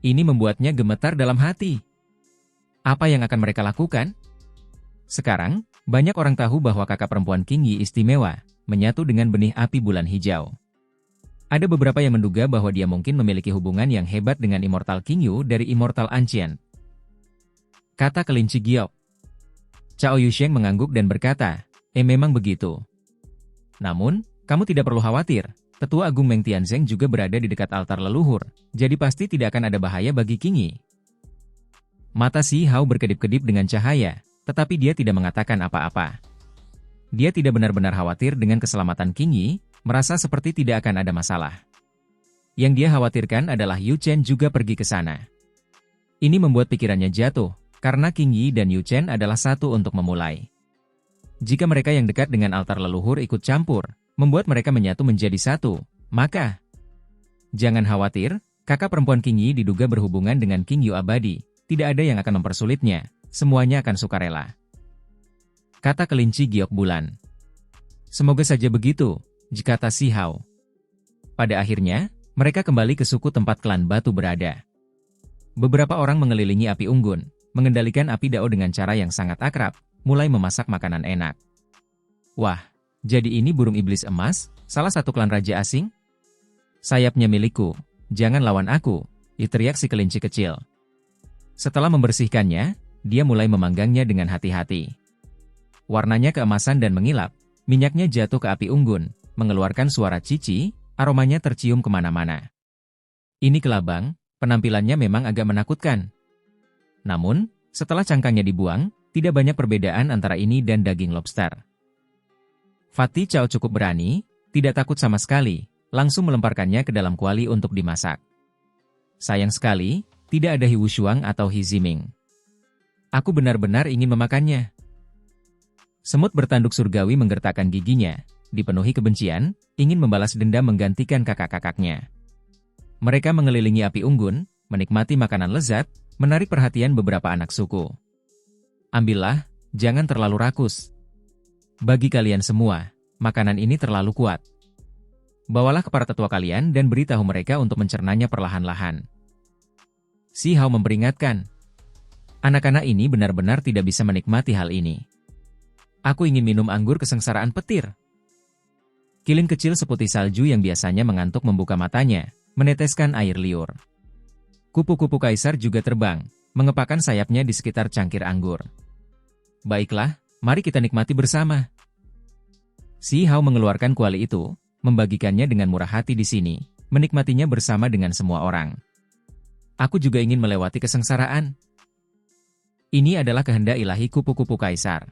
Ini membuatnya gemetar dalam hati. Apa yang akan mereka lakukan? Sekarang, banyak orang tahu bahwa kakak perempuan Qingyi istimewa, menyatu dengan benih api bulan hijau. Ada beberapa yang menduga bahwa dia mungkin memiliki hubungan yang hebat dengan Immortal Qingyu dari Immortal Ancient. Kata kelinci giok. Cao Yusheng mengangguk dan berkata, memang begitu. Namun, kamu tidak perlu khawatir, Tetua Agung Meng Tianzeng juga berada di dekat altar leluhur, jadi pasti tidak akan ada bahaya bagi Qingyi. Mata Si Hao berkedip-kedip dengan cahaya, tetapi dia tidak mengatakan apa-apa. Dia tidak benar-benar khawatir dengan keselamatan Qingyi, merasa seperti tidak akan ada masalah. Yang dia khawatirkan adalah Yu Chen juga pergi ke sana. Ini membuat pikirannya jatuh, karena Qingyi dan Yu Chen adalah satu untuk memulai. Jika mereka yang dekat dengan altar leluhur ikut campur, membuat mereka menyatu menjadi satu, maka jangan khawatir, kakak perempuan Qingyi diduga berhubungan dengan Qingyu abadi, tidak ada yang akan mempersulitnya, semuanya akan sukarela. Kata kelinci giok bulan. Semoga saja begitu, kata Si Hao. Pada akhirnya, mereka kembali ke suku tempat klan batu berada. Beberapa orang mengelilingi api unggun, mengendalikan api dao dengan cara yang sangat akrab, mulai memasak makanan enak. Wah, jadi ini burung iblis emas, salah satu klan raja asing? Sayapnya milikku, jangan lawan aku, teriak si kelinci kecil. Setelah membersihkannya, dia mulai memanggangnya dengan hati-hati. Warnanya keemasan dan mengilap, minyaknya jatuh ke api unggun, mengeluarkan suara cici, aromanya tercium kemana-mana. Ini kelabang, penampilannya memang agak menakutkan. Namun, setelah cangkangnya dibuang, tidak banyak perbedaan antara ini dan daging lobster. Fatih Cao cukup berani, tidak takut sama sekali, langsung melemparkannya ke dalam kuali untuk dimasak. Sayang sekali, tidak ada Hiwu Shuang atau Hiziming. Aku benar-benar ingin memakannya. Semut bertanduk surgawi menggertakkan giginya, dipenuhi kebencian, ingin membalas dendam menggantikan kakak-kakaknya. Mereka mengelilingi api unggun, menikmati makanan lezat, menarik perhatian beberapa anak suku. Ambillah, jangan terlalu rakus. Bagi kalian semua, makanan ini terlalu kuat. Bawalah ke para tetua kalian dan beritahu mereka untuk mencernanya perlahan-lahan. Si Hao memperingatkan. Anak-anak ini benar-benar tidak bisa menikmati hal ini. Aku ingin minum anggur kesengsaraan petir. Kilin kecil seputih salju yang biasanya mengantuk membuka matanya, meneteskan air liur. Kupu-kupu kaisar juga terbang, mengepakkan sayapnya di sekitar cangkir anggur. Baiklah, mari kita nikmati bersama. Si Hao mengeluarkan kuali itu, membagikannya dengan murah hati di sini, menikmatinya bersama dengan semua orang. Aku juga ingin melewati kesengsaraan. Ini adalah kehendak ilahi kupu-kupu kaisar.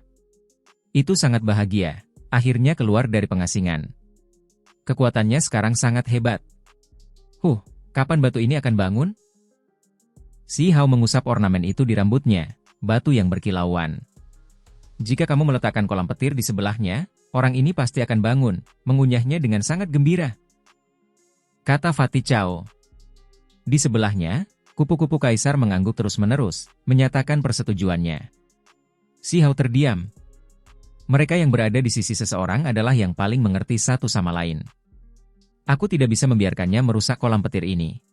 Itu sangat bahagia, akhirnya keluar dari pengasingan. Kekuatannya sekarang sangat hebat. Kapan batu ini akan bangun? Si Hao mengusap ornamen itu di rambutnya, batu yang berkilauan. Jika kamu meletakkan kolam petir di sebelahnya, orang ini pasti akan bangun, mengunyahnya dengan sangat gembira. Kata Fatih Chao. Di sebelahnya, kupu-kupu kaisar mengangguk terus-menerus, menyatakan persetujuannya. Si Hao terdiam. Mereka yang berada di sisi seseorang adalah yang paling mengerti satu sama lain. Aku tidak bisa membiarkannya merusak kolam petir ini.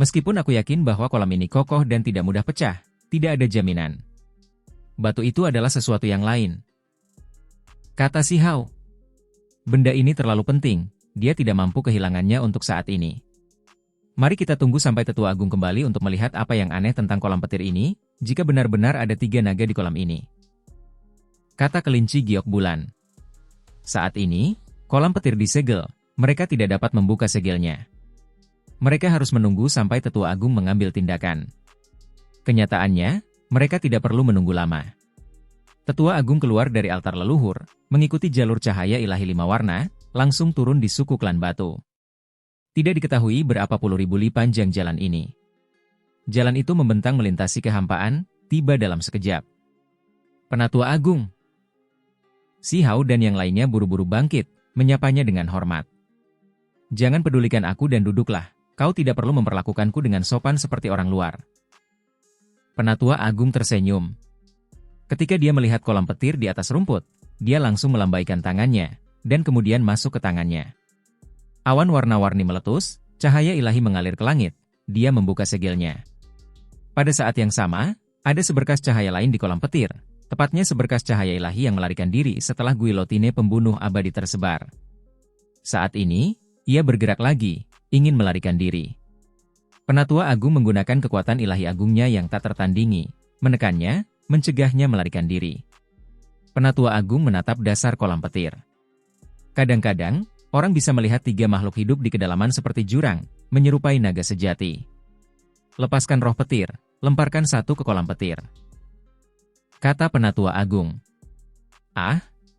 Meskipun aku yakin bahwa kolam ini kokoh dan tidak mudah pecah, tidak ada jaminan. Batu itu adalah sesuatu yang lain. Kata si Hao. Benda ini terlalu penting, dia tidak mampu kehilangannya untuk saat ini. Mari kita tunggu sampai Tetua Agung kembali untuk melihat apa yang aneh tentang kolam petir ini, jika benar-benar ada 3 naga di kolam ini. Kata kelinci giok bulan. Saat ini, kolam petir disegel, mereka tidak dapat membuka segelnya. Mereka harus menunggu sampai Tetua Agung mengambil tindakan. Kenyataannya, mereka tidak perlu menunggu lama. Tetua Agung keluar dari altar leluhur, mengikuti jalur cahaya ilahi 5 warna, langsung turun di suku klan batu. Tidak diketahui berapa puluh ribu li panjang jalan ini. Jalan itu membentang melintasi kehampaan, tiba dalam sekejap. Penatua Agung. Si Hao dan yang lainnya buru-buru bangkit, menyapanya dengan hormat. Jangan pedulikan aku dan duduklah, kau tidak perlu memperlakukanku dengan sopan seperti orang luar. Penatua Agung tersenyum. Ketika dia melihat kolam petir di atas rumput, dia langsung melambaikan tangannya, dan kemudian masuk ke tangannya. Awan warna-warni meletus, cahaya ilahi mengalir ke langit, dia membuka segelnya. Pada saat yang sama, ada seberkas cahaya lain di kolam petir, tepatnya seberkas cahaya ilahi yang melarikan diri setelah guillotine pembunuh abadi tersebar. Saat ini, ia bergerak lagi, ingin melarikan diri. Penatua Agung menggunakan kekuatan ilahi agungnya yang tak tertandingi, menekannya, mencegahnya melarikan diri. Penatua Agung menatap dasar kolam petir. Kadang-kadang, orang bisa melihat 3 makhluk hidup di kedalaman seperti jurang, menyerupai naga sejati. Lepaskan roh petir, lemparkan 1 ke kolam petir. Kata Penatua Agung.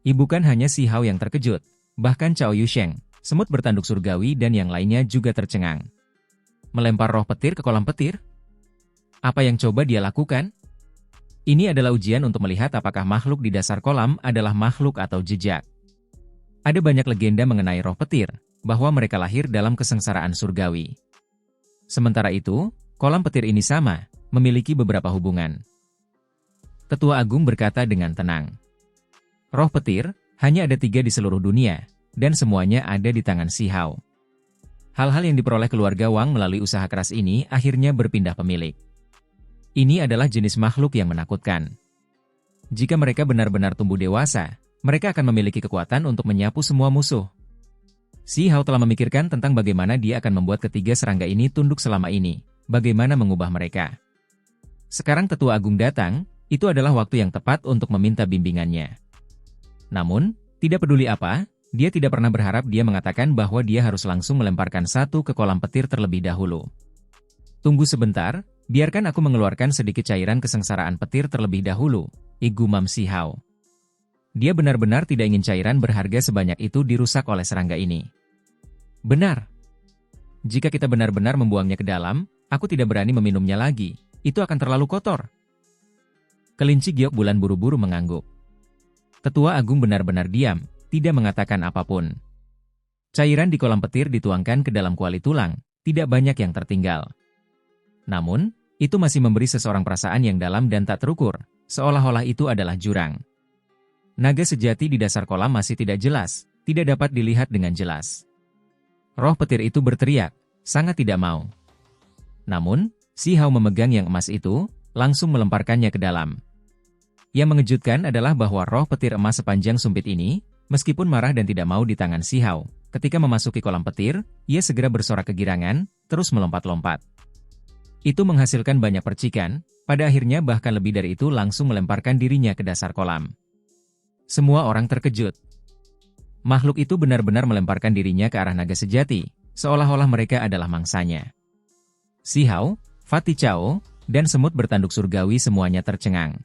Bukan hanya si Hao yang terkejut, bahkan Cao Yusheng, semut bertanduk surgawi dan yang lainnya juga tercengang. Melempar roh petir ke kolam petir? Apa yang coba dia lakukan? Ini adalah ujian untuk melihat apakah makhluk di dasar kolam adalah makhluk atau jejak. Ada banyak legenda mengenai roh petir, bahwa mereka lahir dalam kesengsaraan surgawi. Sementara itu, kolam petir ini sama, memiliki beberapa hubungan. Tetua Agung berkata dengan tenang. Roh petir, hanya ada 3 di seluruh dunia, dan semuanya ada di tangan si Hao. Hal-hal yang diperoleh keluarga Wang melalui usaha keras ini akhirnya berpindah pemilik. Ini adalah jenis makhluk yang menakutkan. Jika mereka benar-benar tumbuh dewasa, mereka akan memiliki kekuatan untuk menyapu semua musuh. Si Hao telah memikirkan tentang bagaimana dia akan membuat ketiga serangga ini tunduk selama ini, bagaimana mengubah mereka. Sekarang Tetua Agung datang, itu adalah waktu yang tepat untuk meminta bimbingannya. Namun, tidak peduli apa, dia tidak pernah berharap dia mengatakan bahwa dia harus langsung melemparkan 1 ke kolam petir terlebih dahulu. Tunggu sebentar, biarkan aku mengeluarkan sedikit cairan kesengsaraan petir terlebih dahulu, gumam si Hao. Dia benar-benar tidak ingin cairan berharga sebanyak itu dirusak oleh serangga ini. Benar. Jika kita benar-benar membuangnya ke dalam, aku tidak berani meminumnya lagi, itu akan terlalu kotor. Kelinci giok bulan buru-buru mengangguk. Tetua Agung benar-benar diam, tidak mengatakan apapun. Cairan di kolam petir dituangkan ke dalam kuali tulang, tidak banyak yang tertinggal. Namun, itu masih memberi seseorang perasaan yang dalam dan tak terukur, seolah-olah itu adalah jurang. Naga sejati di dasar kolam masih tidak jelas, tidak dapat dilihat dengan jelas. Roh petir itu berteriak, sangat tidak mau. Namun, Si Hao memegang yang emas itu, langsung melemparkannya ke dalam. Yang mengejutkan adalah bahwa roh petir emas sepanjang sumpit ini, meskipun marah dan tidak mau di tangan Si Hao, ketika memasuki kolam petir, ia segera bersorak kegirangan, terus melompat-lompat. Itu menghasilkan banyak percikan, pada akhirnya bahkan lebih dari itu langsung melemparkan dirinya ke dasar kolam. Semua orang terkejut. Makhluk itu benar-benar melemparkan dirinya ke arah naga sejati, seolah-olah mereka adalah mangsanya. Si Hao, Fatih Chao, dan semut bertanduk surgawi semuanya tercengang.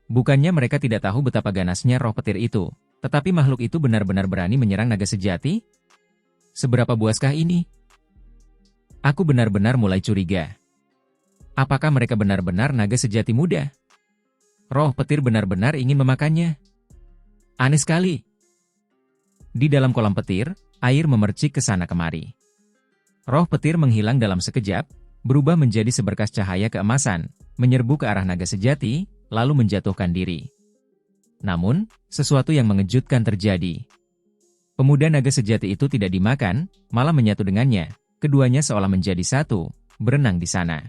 Bukannya mereka tidak tahu betapa ganasnya roh petir itu, tetapi makhluk itu benar-benar berani menyerang naga sejati? Seberapa buaskah ini? Aku benar-benar mulai curiga. Apakah mereka benar-benar naga sejati muda? Roh petir benar-benar ingin memakannya? Aneh sekali. Di dalam kolam petir, air memercik ke sana kemari. Roh petir menghilang dalam sekejap, berubah menjadi seberkas cahaya keemasan, menyerbu ke arah naga sejati, lalu menjatuhkan diri. Namun, sesuatu yang mengejutkan terjadi. Pemuda naga sejati itu tidak dimakan, malah menyatu dengannya, keduanya seolah menjadi satu, berenang di sana.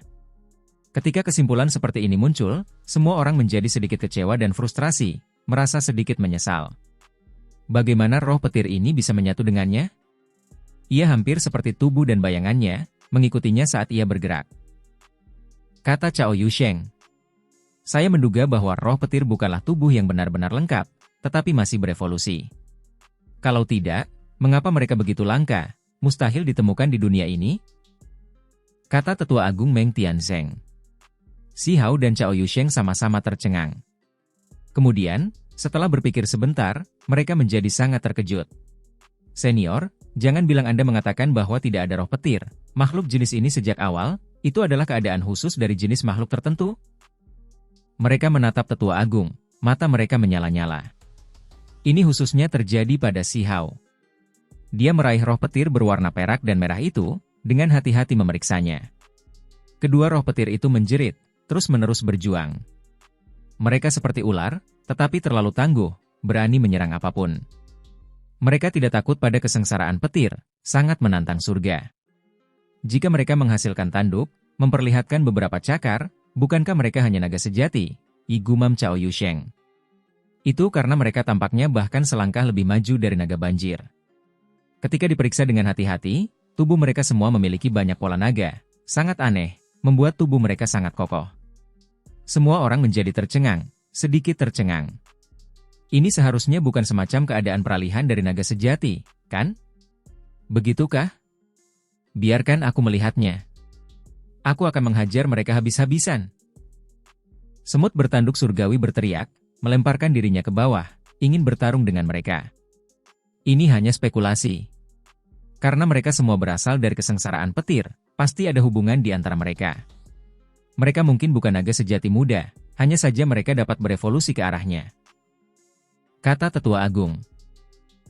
Ketika kesimpulan seperti ini muncul, semua orang menjadi sedikit kecewa dan frustrasi, merasa sedikit menyesal. Bagaimana roh petir ini bisa menyatu dengannya? Ia hampir seperti tubuh dan bayangannya, mengikutinya saat ia bergerak. Kata Cao Yusheng. Saya menduga bahwa roh petir bukanlah tubuh yang benar-benar lengkap, tetapi masih berevolusi. Kalau tidak, mengapa mereka begitu langka, mustahil ditemukan di dunia ini? Kata Tetua Agung Meng Tianzeng. Si Hao dan Cao Yusheng sama-sama tercengang. Kemudian, setelah berpikir sebentar, mereka menjadi sangat terkejut. Senior, jangan bilang Anda mengatakan bahwa tidak ada roh petir. Makhluk jenis ini sejak awal, itu adalah keadaan khusus dari jenis makhluk tertentu? Mereka menatap Tetua Agung, mata mereka menyala-nyala. Ini khususnya terjadi pada Si Hao. Dia meraih roh petir berwarna perak dan merah itu, dengan hati-hati memeriksanya. Kedua roh petir itu menjerit, terus-menerus berjuang. Mereka seperti ular, tetapi terlalu tangguh, berani menyerang apapun. Mereka tidak takut pada kesengsaraan petir, sangat menantang surga. Jika mereka menghasilkan tanduk, memperlihatkan beberapa cakar, bukankah mereka hanya naga sejati? Igumam Cao Yusheng. Itu karena mereka tampaknya bahkan selangkah lebih maju dari naga banjir. Ketika diperiksa dengan hati-hati, tubuh mereka semua memiliki banyak pola naga, sangat aneh, membuat tubuh mereka sangat kokoh. Semua orang menjadi tercengang, sedikit tercengang. Ini seharusnya bukan semacam keadaan peralihan dari naga sejati, kan? Begitukah? Biarkan aku melihatnya. Aku akan menghajar mereka habis-habisan. Semut bertanduk surgawi berteriak, melemparkan dirinya ke bawah, ingin bertarung dengan mereka. Ini hanya spekulasi. Karena mereka semua berasal dari kesengsaraan petir, pasti ada hubungan di antara mereka. Mereka mungkin bukan naga sejati muda, hanya saja mereka dapat berevolusi ke arahnya. Kata Tetua Agung.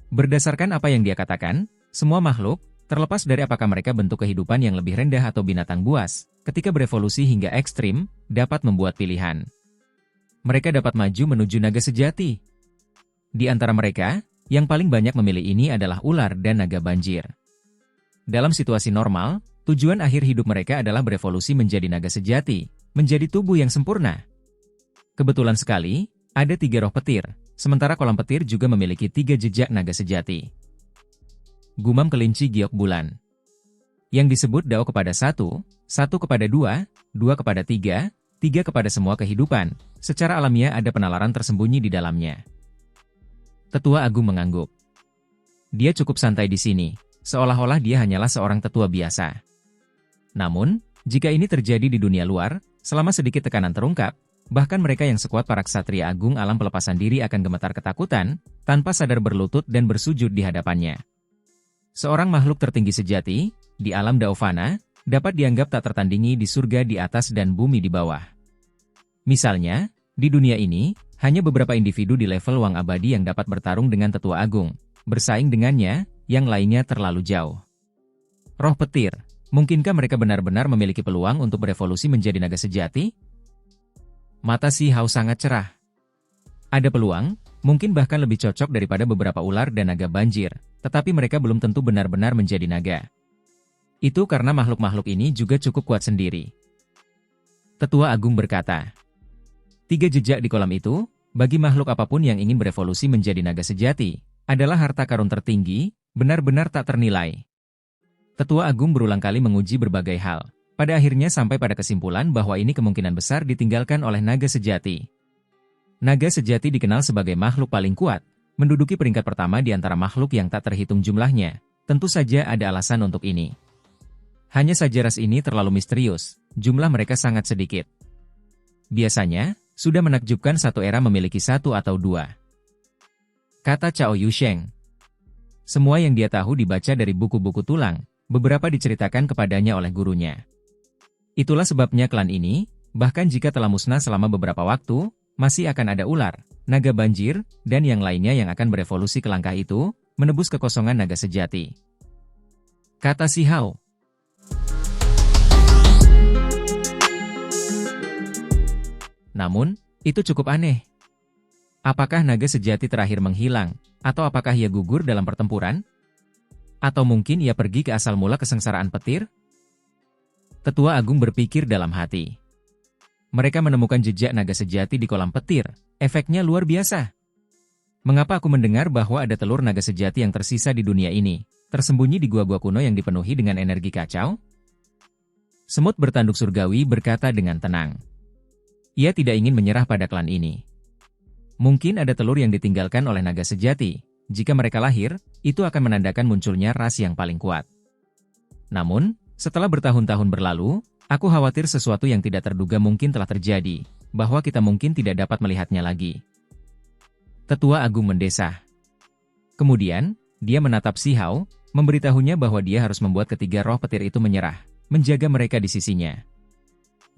Berdasarkan apa yang dia katakan, semua makhluk, terlepas dari apakah mereka bentuk kehidupan yang lebih rendah atau binatang buas, ketika berevolusi hingga ekstrim, dapat membuat pilihan. Mereka dapat maju menuju naga sejati. Di antara mereka, yang paling banyak memilih ini adalah ular dan naga banjir. Dalam situasi normal, tujuan akhir hidup mereka adalah berevolusi menjadi naga sejati, menjadi tubuh yang sempurna. Kebetulan sekali, ada 3 roh petir, sementara kolam petir juga memiliki 3 jejak naga sejati. Gumam kelinci giok bulan. Yang disebut Dao kepada 1, 1 kepada 2, 2 kepada 3, 3 kepada semua kehidupan, secara alamiah ada penalaran tersembunyi di dalamnya. Tetua Agung mengangguk. Dia cukup santai di sini, seolah-olah dia hanyalah seorang tetua biasa. Namun, jika ini terjadi di dunia luar, selama sedikit tekanan terungkap, bahkan mereka yang sekuat para ksatria agung alam pelepasan diri akan gemetar ketakutan, tanpa sadar berlutut dan bersujud di hadapannya. Seorang makhluk tertinggi sejati, di alam Daovana, dapat dianggap tak tertandingi di surga di atas dan bumi di bawah. Misalnya, di dunia ini, hanya beberapa individu di level Wang Abadi yang dapat bertarung dengan Tetua Agung. Bersaing dengannya, yang lainnya terlalu jauh. Roh petir, Mungkinkah mereka benar-benar memiliki peluang untuk berevolusi menjadi naga sejati? Mata Si Hao sangat cerah. Ada peluang, mungkin bahkan lebih cocok daripada beberapa ular dan naga banjir, tetapi mereka belum tentu benar-benar menjadi naga. Itu karena makhluk-makhluk ini juga cukup kuat sendiri. Tetua Agung berkata, 3 jejak di kolam itu, bagi makhluk apapun yang ingin berevolusi menjadi naga sejati, adalah harta karun tertinggi, benar-benar tak ternilai. Tetua Agung berulang kali menguji berbagai hal, pada akhirnya sampai pada kesimpulan bahwa ini kemungkinan besar ditinggalkan oleh naga sejati. Naga sejati dikenal sebagai makhluk paling kuat, menduduki peringkat pertama di antara makhluk yang tak terhitung jumlahnya. Tentu saja ada alasan untuk ini. Hanya saja ras ini terlalu misterius, jumlah mereka sangat sedikit. Biasanya, sudah menakjubkan satu era memiliki 1 atau 2. Kata Cao Yusheng. Semua yang dia tahu dibaca dari buku-buku tulang, beberapa diceritakan kepadanya oleh gurunya. Itulah sebabnya klan ini, bahkan jika telah musnah selama beberapa waktu, masih akan ada ular, naga banjir, dan yang lainnya yang akan berevolusi ke langkah itu, menebus kekosongan naga sejati. Kata Si Hao. Namun, itu cukup aneh. Apakah naga sejati terakhir menghilang, atau apakah ia gugur dalam pertempuran? Atau mungkin ia pergi ke asal mula kesengsaraan petir? Tetua Agung berpikir dalam hati. Mereka menemukan jejak naga sejati di kolam petir, efeknya luar biasa. Mengapa aku mendengar bahwa ada telur naga sejati yang tersisa di dunia ini, tersembunyi di gua-gua kuno yang dipenuhi dengan energi kacau? Semut bertanduk surgawi berkata dengan tenang. Ia tidak ingin menyerah pada klan ini. Mungkin ada telur yang ditinggalkan oleh naga sejati. Jika mereka lahir, itu akan menandakan munculnya ras yang paling kuat. Namun, setelah bertahun-tahun berlalu, aku khawatir sesuatu yang tidak terduga mungkin telah terjadi, bahwa kita mungkin tidak dapat melihatnya lagi. Tetua Agung mendesah. Kemudian, dia menatap Si Hao, memberitahunya bahwa dia harus membuat ketiga roh petir itu menyerah, menjaga mereka di sisinya.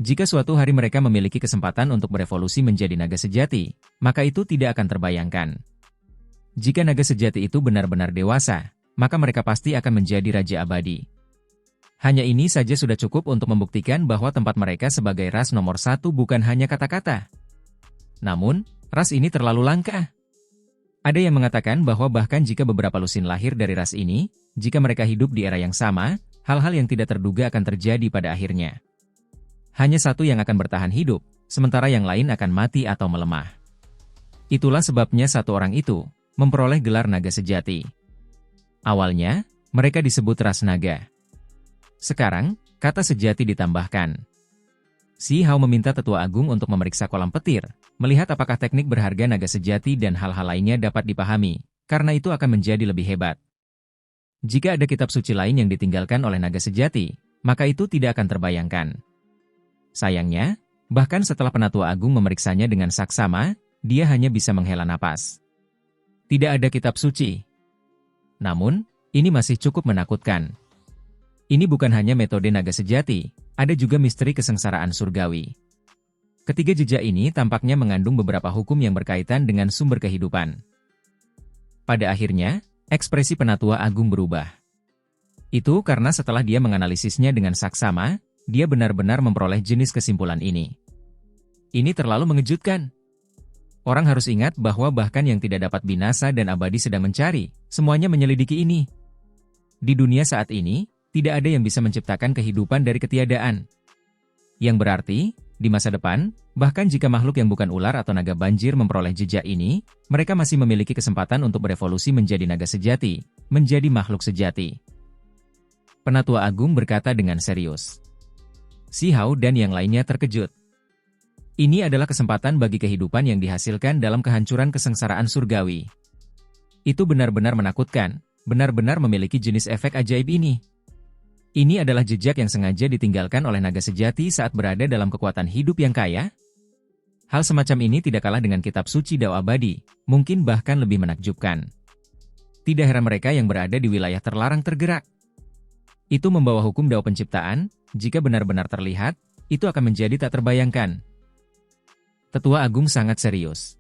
Jika suatu hari mereka memiliki kesempatan untuk berevolusi menjadi naga sejati, maka itu tidak akan terbayangkan. Jika naga sejati itu benar-benar dewasa, maka mereka pasti akan menjadi raja abadi. Hanya ini saja sudah cukup untuk membuktikan bahwa tempat mereka sebagai ras nomor 1 bukan hanya kata-kata. Namun, ras ini terlalu langka. Ada yang mengatakan bahwa bahkan jika beberapa lusin lahir dari ras ini, jika mereka hidup di era yang sama, hal-hal yang tidak terduga akan terjadi pada akhirnya. Hanya satu yang akan bertahan hidup, sementara yang lain akan mati atau melemah. Itulah sebabnya satu orang itu memperoleh gelar naga sejati. Awalnya, mereka disebut ras naga. Sekarang, kata sejati ditambahkan. Si Hao meminta Tetua Agung untuk memeriksa kolam petir, melihat apakah teknik berharga naga sejati dan hal-hal lainnya dapat dipahami, karena itu akan menjadi lebih hebat. Jika ada kitab suci lain yang ditinggalkan oleh naga sejati, maka itu tidak akan terbayangkan. Sayangnya, bahkan setelah Penatua Agung memeriksanya dengan saksama, dia hanya bisa menghela napas. Tidak ada kitab suci. Namun, ini masih cukup menakutkan. Ini bukan hanya metode naga sejati, ada juga misteri kesengsaraan surgawi. Ketiga jejak ini tampaknya mengandung beberapa hukum yang berkaitan dengan sumber kehidupan. Pada akhirnya, ekspresi Penatua Agung berubah. Itu karena setelah dia menganalisisnya dengan saksama, dia benar-benar memperoleh jenis kesimpulan ini. Ini terlalu mengejutkan. Orang harus ingat bahwa bahkan yang tidak dapat binasa dan abadi sedang mencari, semuanya menyelidiki ini. Di dunia saat ini, tidak ada yang bisa menciptakan kehidupan dari ketiadaan. Yang berarti, di masa depan, bahkan jika makhluk yang bukan ular atau naga banjir memperoleh jejak ini, mereka masih memiliki kesempatan untuk berevolusi menjadi naga sejati, menjadi makhluk sejati. Penatua Agung berkata dengan serius. Si Hao dan yang lainnya terkejut. Ini adalah kesempatan bagi kehidupan yang dihasilkan dalam kehancuran kesengsaraan surgawi. Itu benar-benar menakutkan, benar-benar memiliki jenis efek ajaib ini. Ini adalah jejak yang sengaja ditinggalkan oleh naga sejati saat berada dalam kekuatan hidup yang kaya. Hal semacam ini tidak kalah dengan kitab suci Dao Abadi, mungkin bahkan lebih menakjubkan. Tidak heran mereka yang berada di wilayah terlarang tergerak. Itu membawa hukum Dao penciptaan, jika benar-benar terlihat, itu akan menjadi tak terbayangkan. Tetua Agung sangat serius.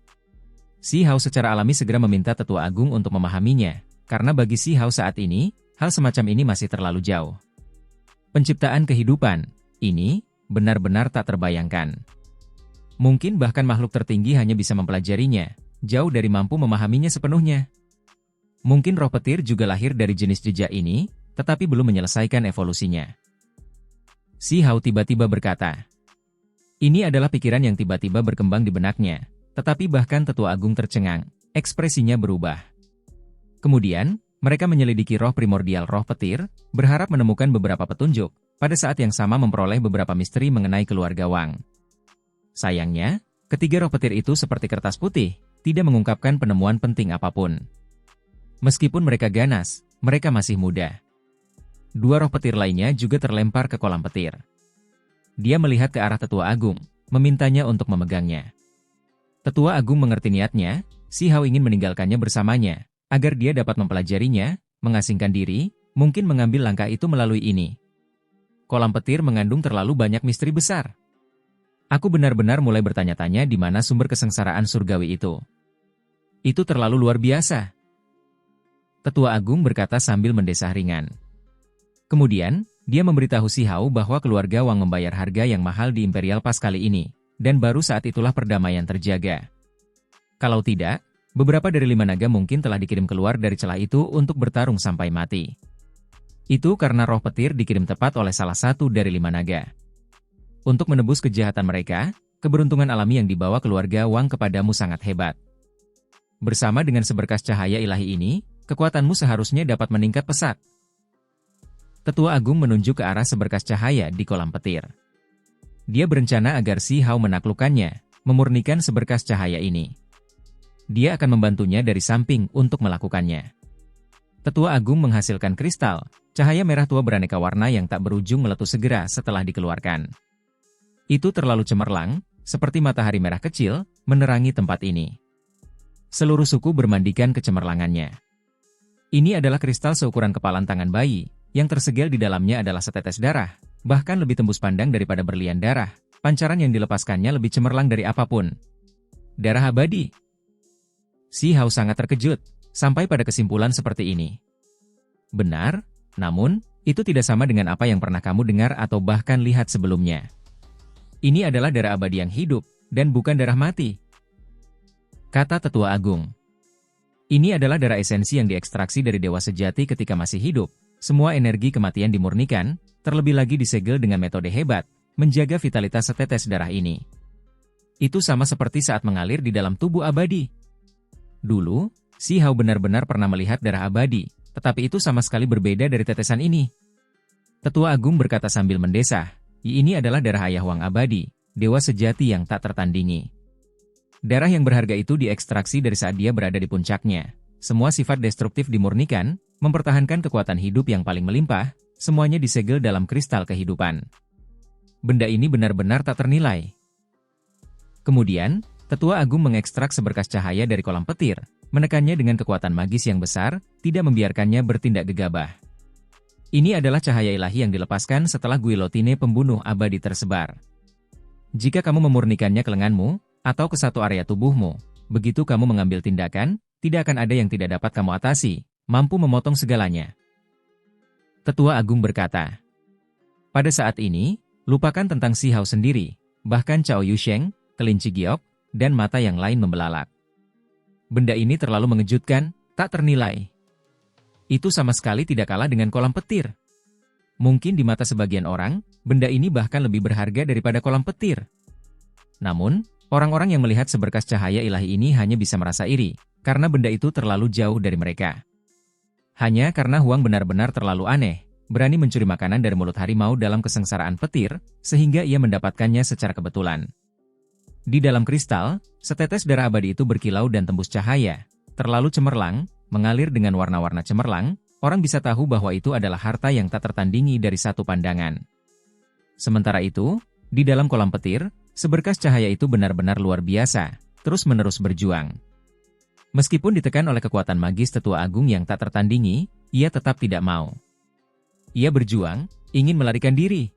Si Hao secara alami segera meminta Tetua Agung untuk memahaminya, karena bagi Si Hao saat ini, hal semacam ini masih terlalu jauh. Penciptaan kehidupan, ini benar-benar tak terbayangkan. Mungkin bahkan makhluk tertinggi hanya bisa mempelajarinya, jauh dari mampu memahaminya sepenuhnya. Mungkin roh petir juga lahir dari jenis jejak ini, tetapi belum menyelesaikan evolusinya. Si Hao tiba-tiba berkata. Ini adalah pikiran yang tiba-tiba berkembang di benaknya, tetapi bahkan Tetua Agung tercengang, ekspresinya berubah. Kemudian, mereka menyelidiki roh primordial roh petir, berharap menemukan beberapa petunjuk, pada saat yang sama memperoleh beberapa misteri mengenai keluarga Wang. Sayangnya, ketiga roh petir itu seperti kertas putih, tidak mengungkapkan penemuan penting apapun. Meskipun mereka ganas, mereka masih muda. Dua roh petir lainnya juga terlempar ke kolam petir. Dia melihat ke arah Tetua Agung, memintanya untuk memegangnya. Tetua Agung mengerti niatnya, si Hao ingin meninggalkannya bersamanya, agar dia dapat mempelajarinya, mengasingkan diri, mungkin mengambil langkah itu melalui ini. Kolam petir mengandung terlalu banyak misteri besar. Aku benar-benar mulai bertanya-tanya di mana sumber kesengsaraan surgawi itu. Itu terlalu luar biasa. Tetua Agung berkata sambil mendesah ringan. Kemudian, dia memberitahu si Hao bahwa keluarga Wang membayar harga yang mahal di Imperial Pass kali ini, dan baru saat itulah perdamaian terjaga. Kalau tidak, beberapa dari 5 naga mungkin telah dikirim keluar dari celah itu untuk bertarung sampai mati. Itu karena roh petir dikirim tepat oleh salah satu dari 5 naga. Untuk menebus kejahatan mereka, keberuntungan alami yang dibawa keluarga Wang kepadamu sangat hebat. Bersama dengan seberkas cahaya ilahi ini, kekuatanmu seharusnya dapat meningkat pesat. Tetua Agung menunjuk ke arah seberkas cahaya di kolam petir. Dia berencana agar si Hao menaklukkannya, memurnikan seberkas cahaya ini. Dia akan membantunya dari samping untuk melakukannya. Tetua Agung menghasilkan kristal, cahaya merah tua beraneka warna yang tak berujung meletus segera setelah dikeluarkan. Itu terlalu cemerlang, seperti matahari merah kecil, menerangi tempat ini. Seluruh suku bermandikan kecemerlangannya. Ini adalah kristal seukuran kepalan tangan bayi, yang tersegel di dalamnya adalah setetes darah, bahkan lebih tembus pandang daripada berlian darah, pancaran yang dilepaskannya lebih cemerlang dari apapun. Darah abadi. Si Hao sangat terkejut, sampai pada kesimpulan seperti ini. Benar, namun, itu tidak sama dengan apa yang pernah kamu dengar atau bahkan lihat sebelumnya. Ini adalah darah abadi yang hidup, dan bukan darah mati. Kata Tetua Agung. Ini adalah darah esensi yang diekstraksi dari dewa sejati ketika masih hidup. Semua energi kematian dimurnikan, terlebih lagi disegel dengan metode hebat, menjaga vitalitas setetes darah ini. Itu sama seperti saat mengalir di dalam tubuh abadi. Dulu, si Hao benar-benar pernah melihat darah abadi, tetapi itu sama sekali berbeda dari tetesan ini. Tetua Agung berkata sambil mendesah, ini adalah darah ayah Wang abadi, dewa sejati yang tak tertandingi. Darah yang berharga itu diekstraksi dari saat dia berada di puncaknya. Semua sifat destruktif dimurnikan, mempertahankan kekuatan hidup yang paling melimpah, semuanya disegel dalam kristal kehidupan. Benda ini benar-benar tak ternilai. Kemudian, Tetua Agung mengekstrak seberkas cahaya dari kolam petir, menekannya dengan kekuatan magis yang besar, tidak membiarkannya bertindak gegabah. Ini adalah cahaya ilahi yang dilepaskan setelah guillotine pembunuh abadi tersebar. Jika kamu memurnikannya ke lenganmu, atau ke satu area tubuhmu, begitu kamu mengambil tindakan, tidak akan ada yang tidak dapat kamu atasi, mampu memotong segalanya. Tetua Agung berkata. Pada saat ini, lupakan tentang si Hao sendiri, bahkan Cao Yusheng, kelinci giok, dan mata yang lain membelalak. Benda ini terlalu mengejutkan, tak ternilai. Itu sama sekali tidak kalah dengan kolam petir. Mungkin di mata sebagian orang, benda ini bahkan lebih berharga daripada kolam petir. Namun, orang-orang yang melihat seberkas cahaya ilahi ini hanya bisa merasa iri, karena benda itu terlalu jauh dari mereka. Hanya karena Huang benar-benar terlalu aneh, berani mencuri makanan dari mulut harimau dalam kesengsaraan petir, sehingga ia mendapatkannya secara kebetulan. Di dalam kristal, setetes darah abadi itu berkilau dan tembus cahaya, terlalu cemerlang, mengalir dengan warna-warna cemerlang, orang bisa tahu bahwa itu adalah harta yang tak tertandingi dari satu pandangan. Sementara itu, di dalam kolam petir, seberkas cahaya itu benar-benar luar biasa, terus-menerus berjuang. Meskipun ditekan oleh kekuatan magis Tetua Agung yang tak tertandingi, ia tetap tidak mau. Ia berjuang, ingin melarikan diri.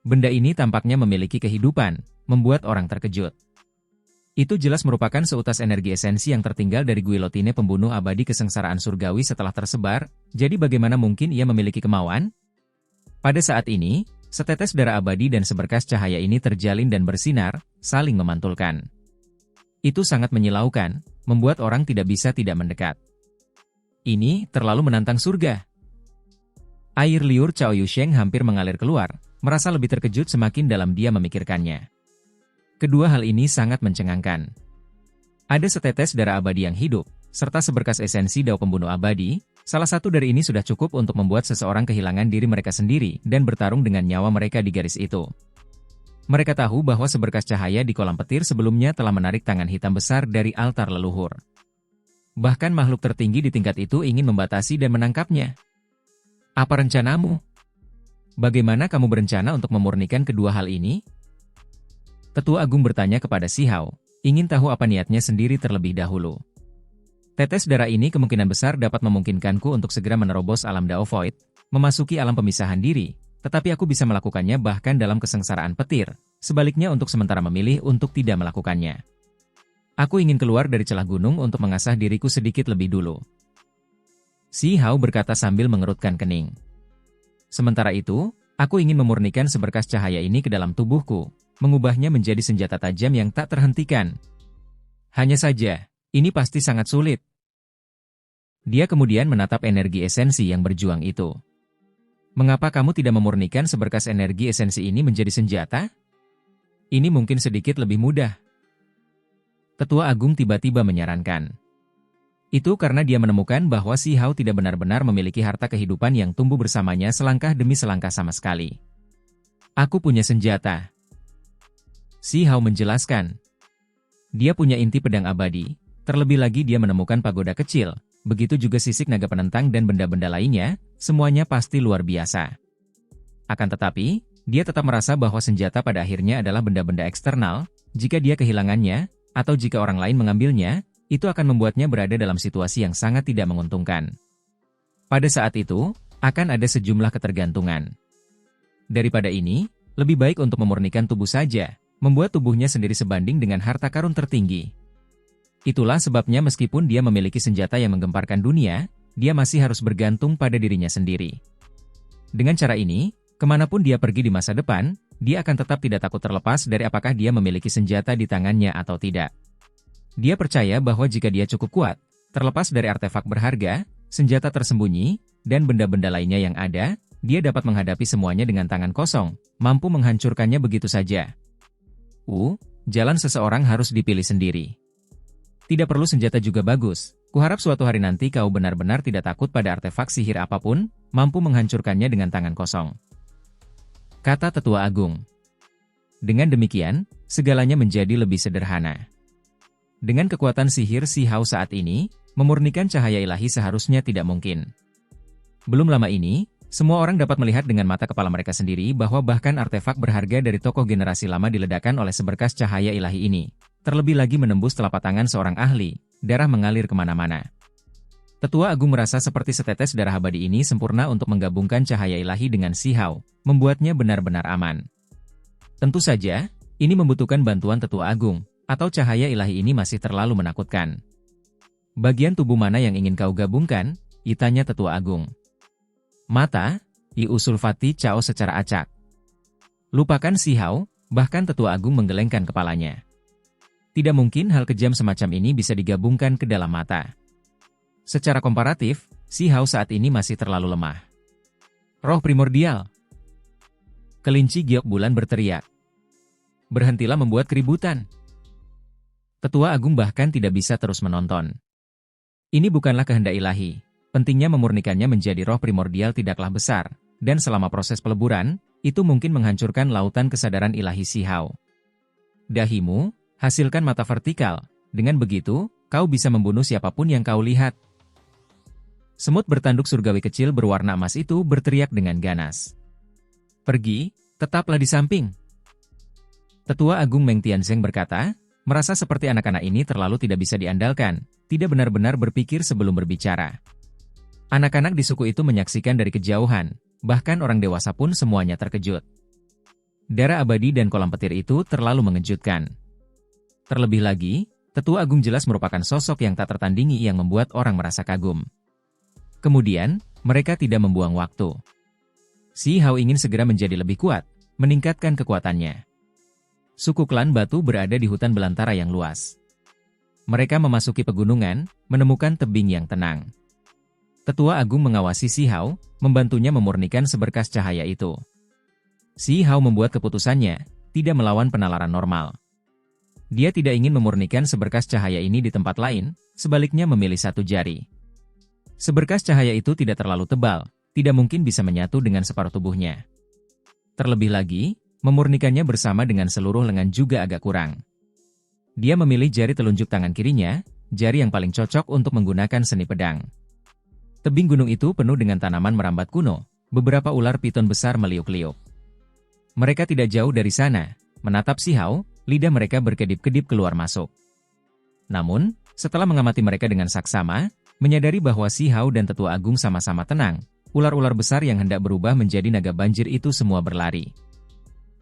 Benda ini tampaknya memiliki kehidupan, membuat orang terkejut. Itu jelas merupakan seutas energi esensi yang tertinggal dari guillotine pembunuh abadi kesengsaraan surgawi setelah tersebar, jadi bagaimana mungkin ia memiliki kemauan? Pada saat ini, setetes darah abadi dan seberkas cahaya ini terjalin dan bersinar, saling memantulkan. Itu sangat menyilaukan, membuat orang tidak bisa tidak mendekat. Ini terlalu menantang surga. Air liur Cao Yusheng hampir mengalir keluar, merasa lebih terkejut semakin dalam dia memikirkannya. Kedua hal ini sangat mencengangkan. Ada setetes darah abadi yang hidup, serta seberkas esensi dao pembunuh abadi. Salah satu dari ini sudah cukup untuk membuat seseorang kehilangan diri mereka sendiri dan bertarung dengan nyawa mereka di garis itu. Mereka tahu bahwa seberkas cahaya di kolam petir sebelumnya telah menarik tangan hitam besar dari altar leluhur. Bahkan makhluk tertinggi di tingkat itu ingin membatasi dan menangkapnya. Apa rencanamu? Bagaimana kamu berencana untuk memurnikan kedua hal ini? Tetua Agung bertanya kepada Si Hao, ingin tahu apa niatnya sendiri terlebih dahulu. Tetes darah ini kemungkinan besar dapat memungkinkanku untuk segera menerobos alam Dao Void, memasuki alam pemisahan diri, tetapi aku bisa melakukannya bahkan dalam kesengsaraan petir, sebaliknya untuk sementara memilih untuk tidak melakukannya. Aku ingin keluar dari celah gunung untuk mengasah diriku sedikit lebih dulu. Si Hao berkata sambil mengerutkan kening. Sementara itu, aku ingin memurnikan seberkas cahaya ini ke dalam tubuhku, mengubahnya menjadi senjata tajam yang tak terhentikan. Hanya saja, ini pasti sangat sulit. Dia kemudian menatap energi esensi yang berjuang itu. Mengapa kamu tidak memurnikan seberkas energi esensi ini menjadi senjata? Ini mungkin sedikit lebih mudah. Tetua Agung tiba-tiba menyarankan. Itu karena dia menemukan bahwa Si Hao tidak benar-benar memiliki harta kehidupan yang tumbuh bersamanya selangkah demi selangkah sama sekali. Aku punya senjata. Si Hao menjelaskan. Dia punya inti pedang abadi, terlebih lagi dia menemukan pagoda kecil. Begitu juga sisik naga penentang dan benda-benda lainnya, semuanya pasti luar biasa. Akan tetapi, dia tetap merasa bahwa senjata pada akhirnya adalah benda-benda eksternal. Jika dia kehilangannya, atau jika orang lain mengambilnya, itu akan membuatnya berada dalam situasi yang sangat tidak menguntungkan. Pada saat itu, akan ada sejumlah ketergantungan. Daripada ini, lebih baik untuk memurnikan tubuh saja, membuat tubuhnya sendiri sebanding dengan harta karun tertinggi. Itulah sebabnya meskipun dia memiliki senjata yang menggemparkan dunia, dia masih harus bergantung pada dirinya sendiri. Dengan cara ini, kemanapun dia pergi di masa depan, dia akan tetap tidak takut terlepas dari apakah dia memiliki senjata di tangannya atau tidak. Dia percaya bahwa jika dia cukup kuat, terlepas dari artefak berharga, senjata tersembunyi, dan benda-benda lainnya yang ada, dia dapat menghadapi semuanya dengan tangan kosong, mampu menghancurkannya begitu saja. Jalan seseorang harus dipilih sendiri. Tidak perlu senjata juga bagus. Kuharap suatu hari nanti kau benar-benar tidak takut pada artefak sihir apapun, mampu menghancurkannya dengan tangan kosong. Kata Tetua Agung. Dengan demikian, segalanya menjadi lebih sederhana. Dengan kekuatan sihir Si Hao saat ini, memurnikan cahaya ilahi seharusnya tidak mungkin. Belum lama ini, semua orang dapat melihat dengan mata kepala mereka sendiri bahwa bahkan artefak berharga dari tokoh generasi lama diledakkan oleh seberkas cahaya ilahi ini. Terlebih lagi menembus telapak tangan seorang ahli, darah mengalir kemana-mana. Tetua Agung merasa seperti setetes darah abadi ini sempurna untuk menggabungkan cahaya ilahi dengan Si Hao, membuatnya benar-benar aman. Tentu saja, ini membutuhkan bantuan Tetua Agung, atau cahaya ilahi ini masih terlalu menakutkan. Bagian tubuh mana yang ingin kau gabungkan? Tanya Tetua Agung. Mata, Usulfati Cao secara acak. Lupakan Si Hao, bahkan Tetua Agung menggelengkan kepalanya. Tidak mungkin hal kejam semacam ini bisa digabungkan ke dalam mata. Secara komparatif, Si Hao saat ini masih terlalu lemah. Roh primordial. Kelinci giok bulan berteriak. Berhentilah membuat keributan. Tetua Agung bahkan tidak bisa terus menonton. Ini bukanlah kehendak ilahi. Pentingnya memurnikannya menjadi roh primordial tidaklah besar, dan selama proses peleburan, itu mungkin menghancurkan lautan kesadaran ilahi Si Hao. Dahimu, hasilkan mata vertikal, dengan begitu, kau bisa membunuh siapapun yang kau lihat. Semut bertanduk surgawi kecil berwarna emas itu berteriak dengan ganas. Pergi, tetaplah di samping. Tetua Agung Meng Tianzeng berkata, merasa seperti anak-anak ini terlalu tidak bisa diandalkan, tidak benar-benar berpikir sebelum berbicara. Anak-anak di suku itu menyaksikan dari kejauhan, bahkan orang dewasa pun semuanya terkejut. Darah abadi dan kolam petir itu terlalu mengejutkan. Terlebih lagi, Tetua Agung jelas merupakan sosok yang tak tertandingi yang membuat orang merasa kagum. Kemudian, mereka tidak membuang waktu. Si Hao ingin segera menjadi lebih kuat, meningkatkan kekuatannya. Suku klan batu berada di hutan belantara yang luas. Mereka memasuki pegunungan, menemukan tebing yang tenang. Tetua Agung mengawasi Si Hao, membantunya memurnikan seberkas cahaya itu. Si Hao membuat keputusannya, tidak melawan penalaran normal. Dia tidak ingin memurnikan seberkas cahaya ini di tempat lain, sebaliknya memilih satu jari. Seberkas cahaya itu tidak terlalu tebal, tidak mungkin bisa menyatu dengan separuh tubuhnya. Terlebih lagi, memurnikannya bersama dengan seluruh lengan juga agak kurang. Dia memilih jari telunjuk tangan kirinya, jari yang paling cocok untuk menggunakan seni pedang. Tebing gunung itu penuh dengan tanaman merambat kuno, beberapa ular piton besar meliuk-liuk. Mereka tidak jauh dari sana, menatap Si Hao, lidah mereka berkedip-kedip keluar masuk. Namun, setelah mengamati mereka dengan saksama, menyadari bahwa Si Hao dan Tetua Agung sama-sama tenang, ular-ular besar yang hendak berubah menjadi naga banjir itu semua berlari.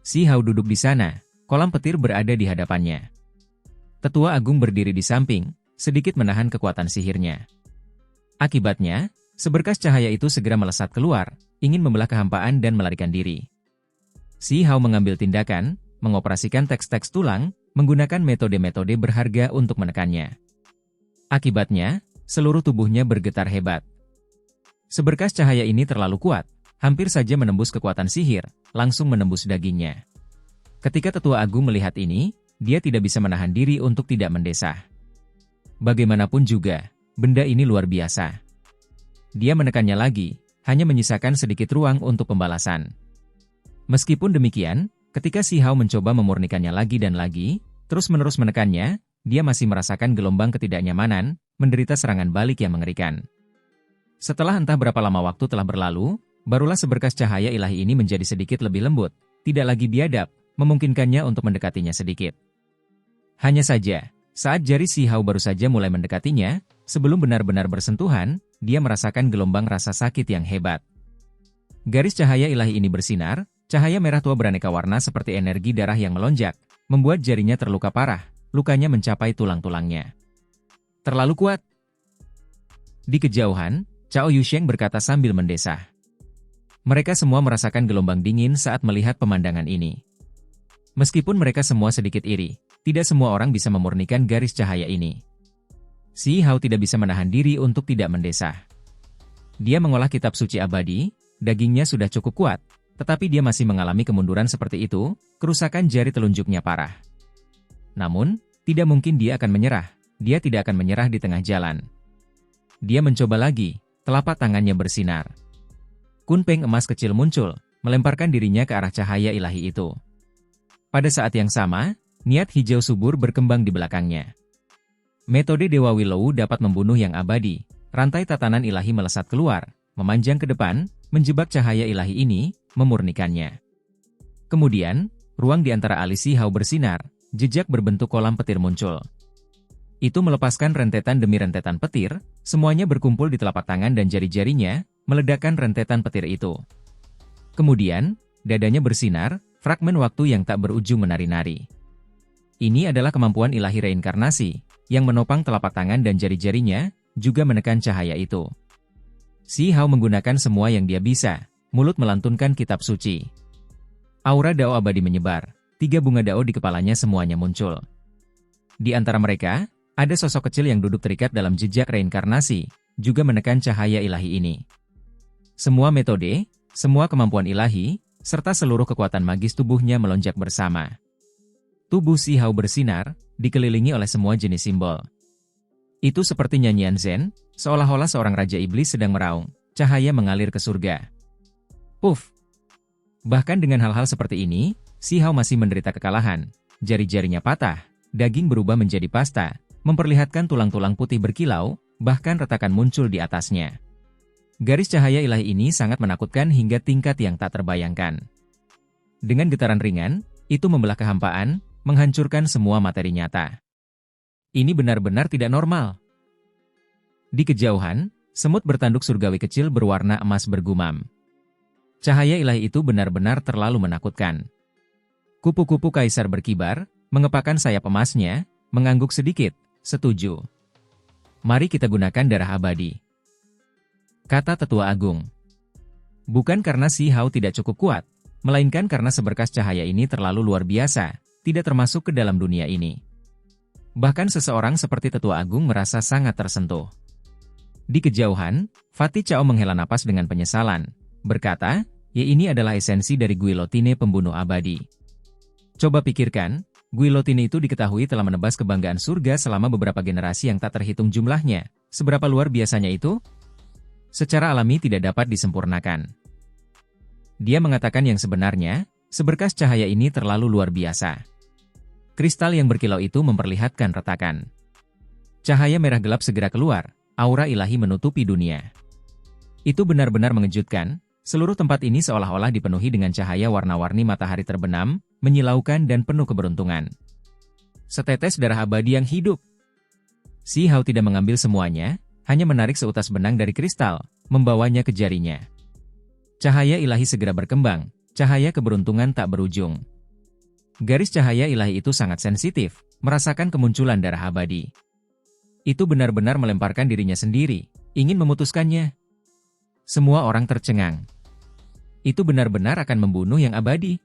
Si Hao duduk di sana, kolam petir berada di hadapannya. Tetua Agung berdiri di samping, sedikit menahan kekuatan sihirnya. Akibatnya, seberkas cahaya itu segera melesat keluar, ingin membelah kehampaan dan melarikan diri. Si Hao mengambil tindakan, mengoperasikan teks-teks tulang, menggunakan metode-metode berharga untuk menekannya. Akibatnya, seluruh tubuhnya bergetar hebat. Seberkas cahaya ini terlalu kuat, hampir saja menembus kekuatan sihir, langsung menembus dagingnya. Ketika Tetua Agung melihat ini, dia tidak bisa menahan diri untuk tidak mendesah. Bagaimanapun juga, benda ini luar biasa. Dia menekannya lagi, hanya menyisakan sedikit ruang untuk pembalasan. Meskipun demikian, ketika Si Hao mencoba memurnikannya lagi dan lagi, terus-menerus menekannya, dia masih merasakan gelombang ketidaknyamanan, menderita serangan balik yang mengerikan. Setelah entah berapa lama waktu telah berlalu, barulah seberkas cahaya ilahi ini menjadi sedikit lebih lembut, tidak lagi biadab, memungkinkannya untuk mendekatinya sedikit. Hanya saja, saat jari Si Hao baru saja mulai mendekatinya, sebelum benar-benar bersentuhan, dia merasakan gelombang rasa sakit yang hebat. Garis cahaya ilahi ini bersinar, cahaya merah tua beraneka warna seperti energi darah yang melonjak, membuat jarinya terluka parah, lukanya mencapai tulang-tulangnya. Terlalu kuat. Di kejauhan, Cao Yusheng berkata sambil mendesah. Mereka semua merasakan gelombang dingin saat melihat pemandangan ini. Meskipun mereka semua sedikit iri, tidak semua orang bisa memurnikan garis cahaya ini. Si Hao tidak bisa menahan diri untuk tidak mendesah. Dia mengolah kitab suci abadi, dagingnya sudah cukup kuat, tetapi dia masih mengalami kemunduran seperti itu, kerusakan jari telunjuknya parah. Namun, tidak mungkin dia akan menyerah, dia tidak akan menyerah di tengah jalan. Dia mencoba lagi, telapak tangannya bersinar. Kunpeng emas kecil muncul, melemparkan dirinya ke arah cahaya ilahi itu. Pada saat yang sama, niat hijau subur berkembang di belakangnya. Metode Dewa Willow dapat membunuh yang abadi, rantai tatanan ilahi melesat keluar, memanjang ke depan, menjebak cahaya ilahi ini, memurnikannya. Kemudian, ruang di antara alis Si Hao bersinar, jejak berbentuk kolam petir muncul. Itu melepaskan rentetan demi rentetan petir, semuanya berkumpul di telapak tangan dan jari-jarinya, meledakkan rentetan petir itu. Kemudian, dadanya bersinar, fragmen waktu yang tak berujung menari-nari. Ini adalah kemampuan ilahi reinkarnasi, yang menopang telapak tangan dan jari-jarinya, juga menekan cahaya itu. Si Hao menggunakan semua yang dia bisa, mulut melantunkan kitab suci. Aura dao abadi menyebar, 3 bunga dao di kepalanya semuanya muncul. Di antara mereka, ada sosok kecil yang duduk terikat dalam jejak reinkarnasi, juga menekan cahaya ilahi ini. Semua metode, semua kemampuan ilahi, serta seluruh kekuatan magis tubuhnya melonjak bersama. Tubuh Si Hao bersinar, dikelilingi oleh semua jenis simbol. Itu seperti nyanyian Zen, seolah-olah seorang raja iblis sedang meraung, cahaya mengalir ke surga. Puff! Bahkan dengan hal-hal seperti ini, Si Hao masih menderita kekalahan, jari-jarinya patah, daging berubah menjadi pasta, memperlihatkan tulang-tulang putih berkilau, bahkan retakan muncul di atasnya. Garis cahaya ilahi ini sangat menakutkan hingga tingkat yang tak terbayangkan. Dengan getaran ringan, itu membelah kehampaan, menghancurkan semua materi nyata. Ini benar-benar tidak normal. Di kejauhan, semut bertanduk surgawi kecil berwarna emas bergumam. Cahaya ilahi itu benar-benar terlalu menakutkan. Kupu-kupu kaisar berkibar, mengepakkan sayap emasnya, mengangguk sedikit, setuju. Mari kita gunakan darah abadi, kata Tetua Agung. Bukan karena Si Hao tidak cukup kuat, melainkan karena seberkas cahaya ini terlalu luar biasa, tidak termasuk ke dalam dunia ini. Bahkan seseorang seperti Tetua Agung merasa sangat tersentuh. Di kejauhan, Fatih Cao menghela napas dengan penyesalan, berkata, "Ya, ini adalah esensi dari guillotine pembunuh abadi." Coba pikirkan, guillotine itu diketahui telah menebas kebanggaan surga selama beberapa generasi yang tak terhitung jumlahnya. Seberapa luar biasanya itu? Secara alami tidak dapat disempurnakan. Dia mengatakan yang sebenarnya, seberkas cahaya ini terlalu luar biasa. Kristal yang berkilau itu memperlihatkan retakan. Cahaya merah gelap segera keluar, aura ilahi menutupi dunia. Itu benar-benar mengejutkan, seluruh tempat ini seolah-olah dipenuhi dengan cahaya warna-warni matahari terbenam, menyilaukan dan penuh keberuntungan. Setetes darah abadi yang hidup. Si Hao tidak mengambil semuanya, hanya menarik seutas benang dari kristal, membawanya ke jarinya. Cahaya ilahi segera berkembang, cahaya keberuntungan tak berujung. Garis cahaya ilahi itu sangat sensitif, merasakan kemunculan darah abadi. Itu benar-benar melemparkan dirinya sendiri, ingin memutuskannya. Semua orang tercengang. Itu benar-benar akan membunuh yang abadi.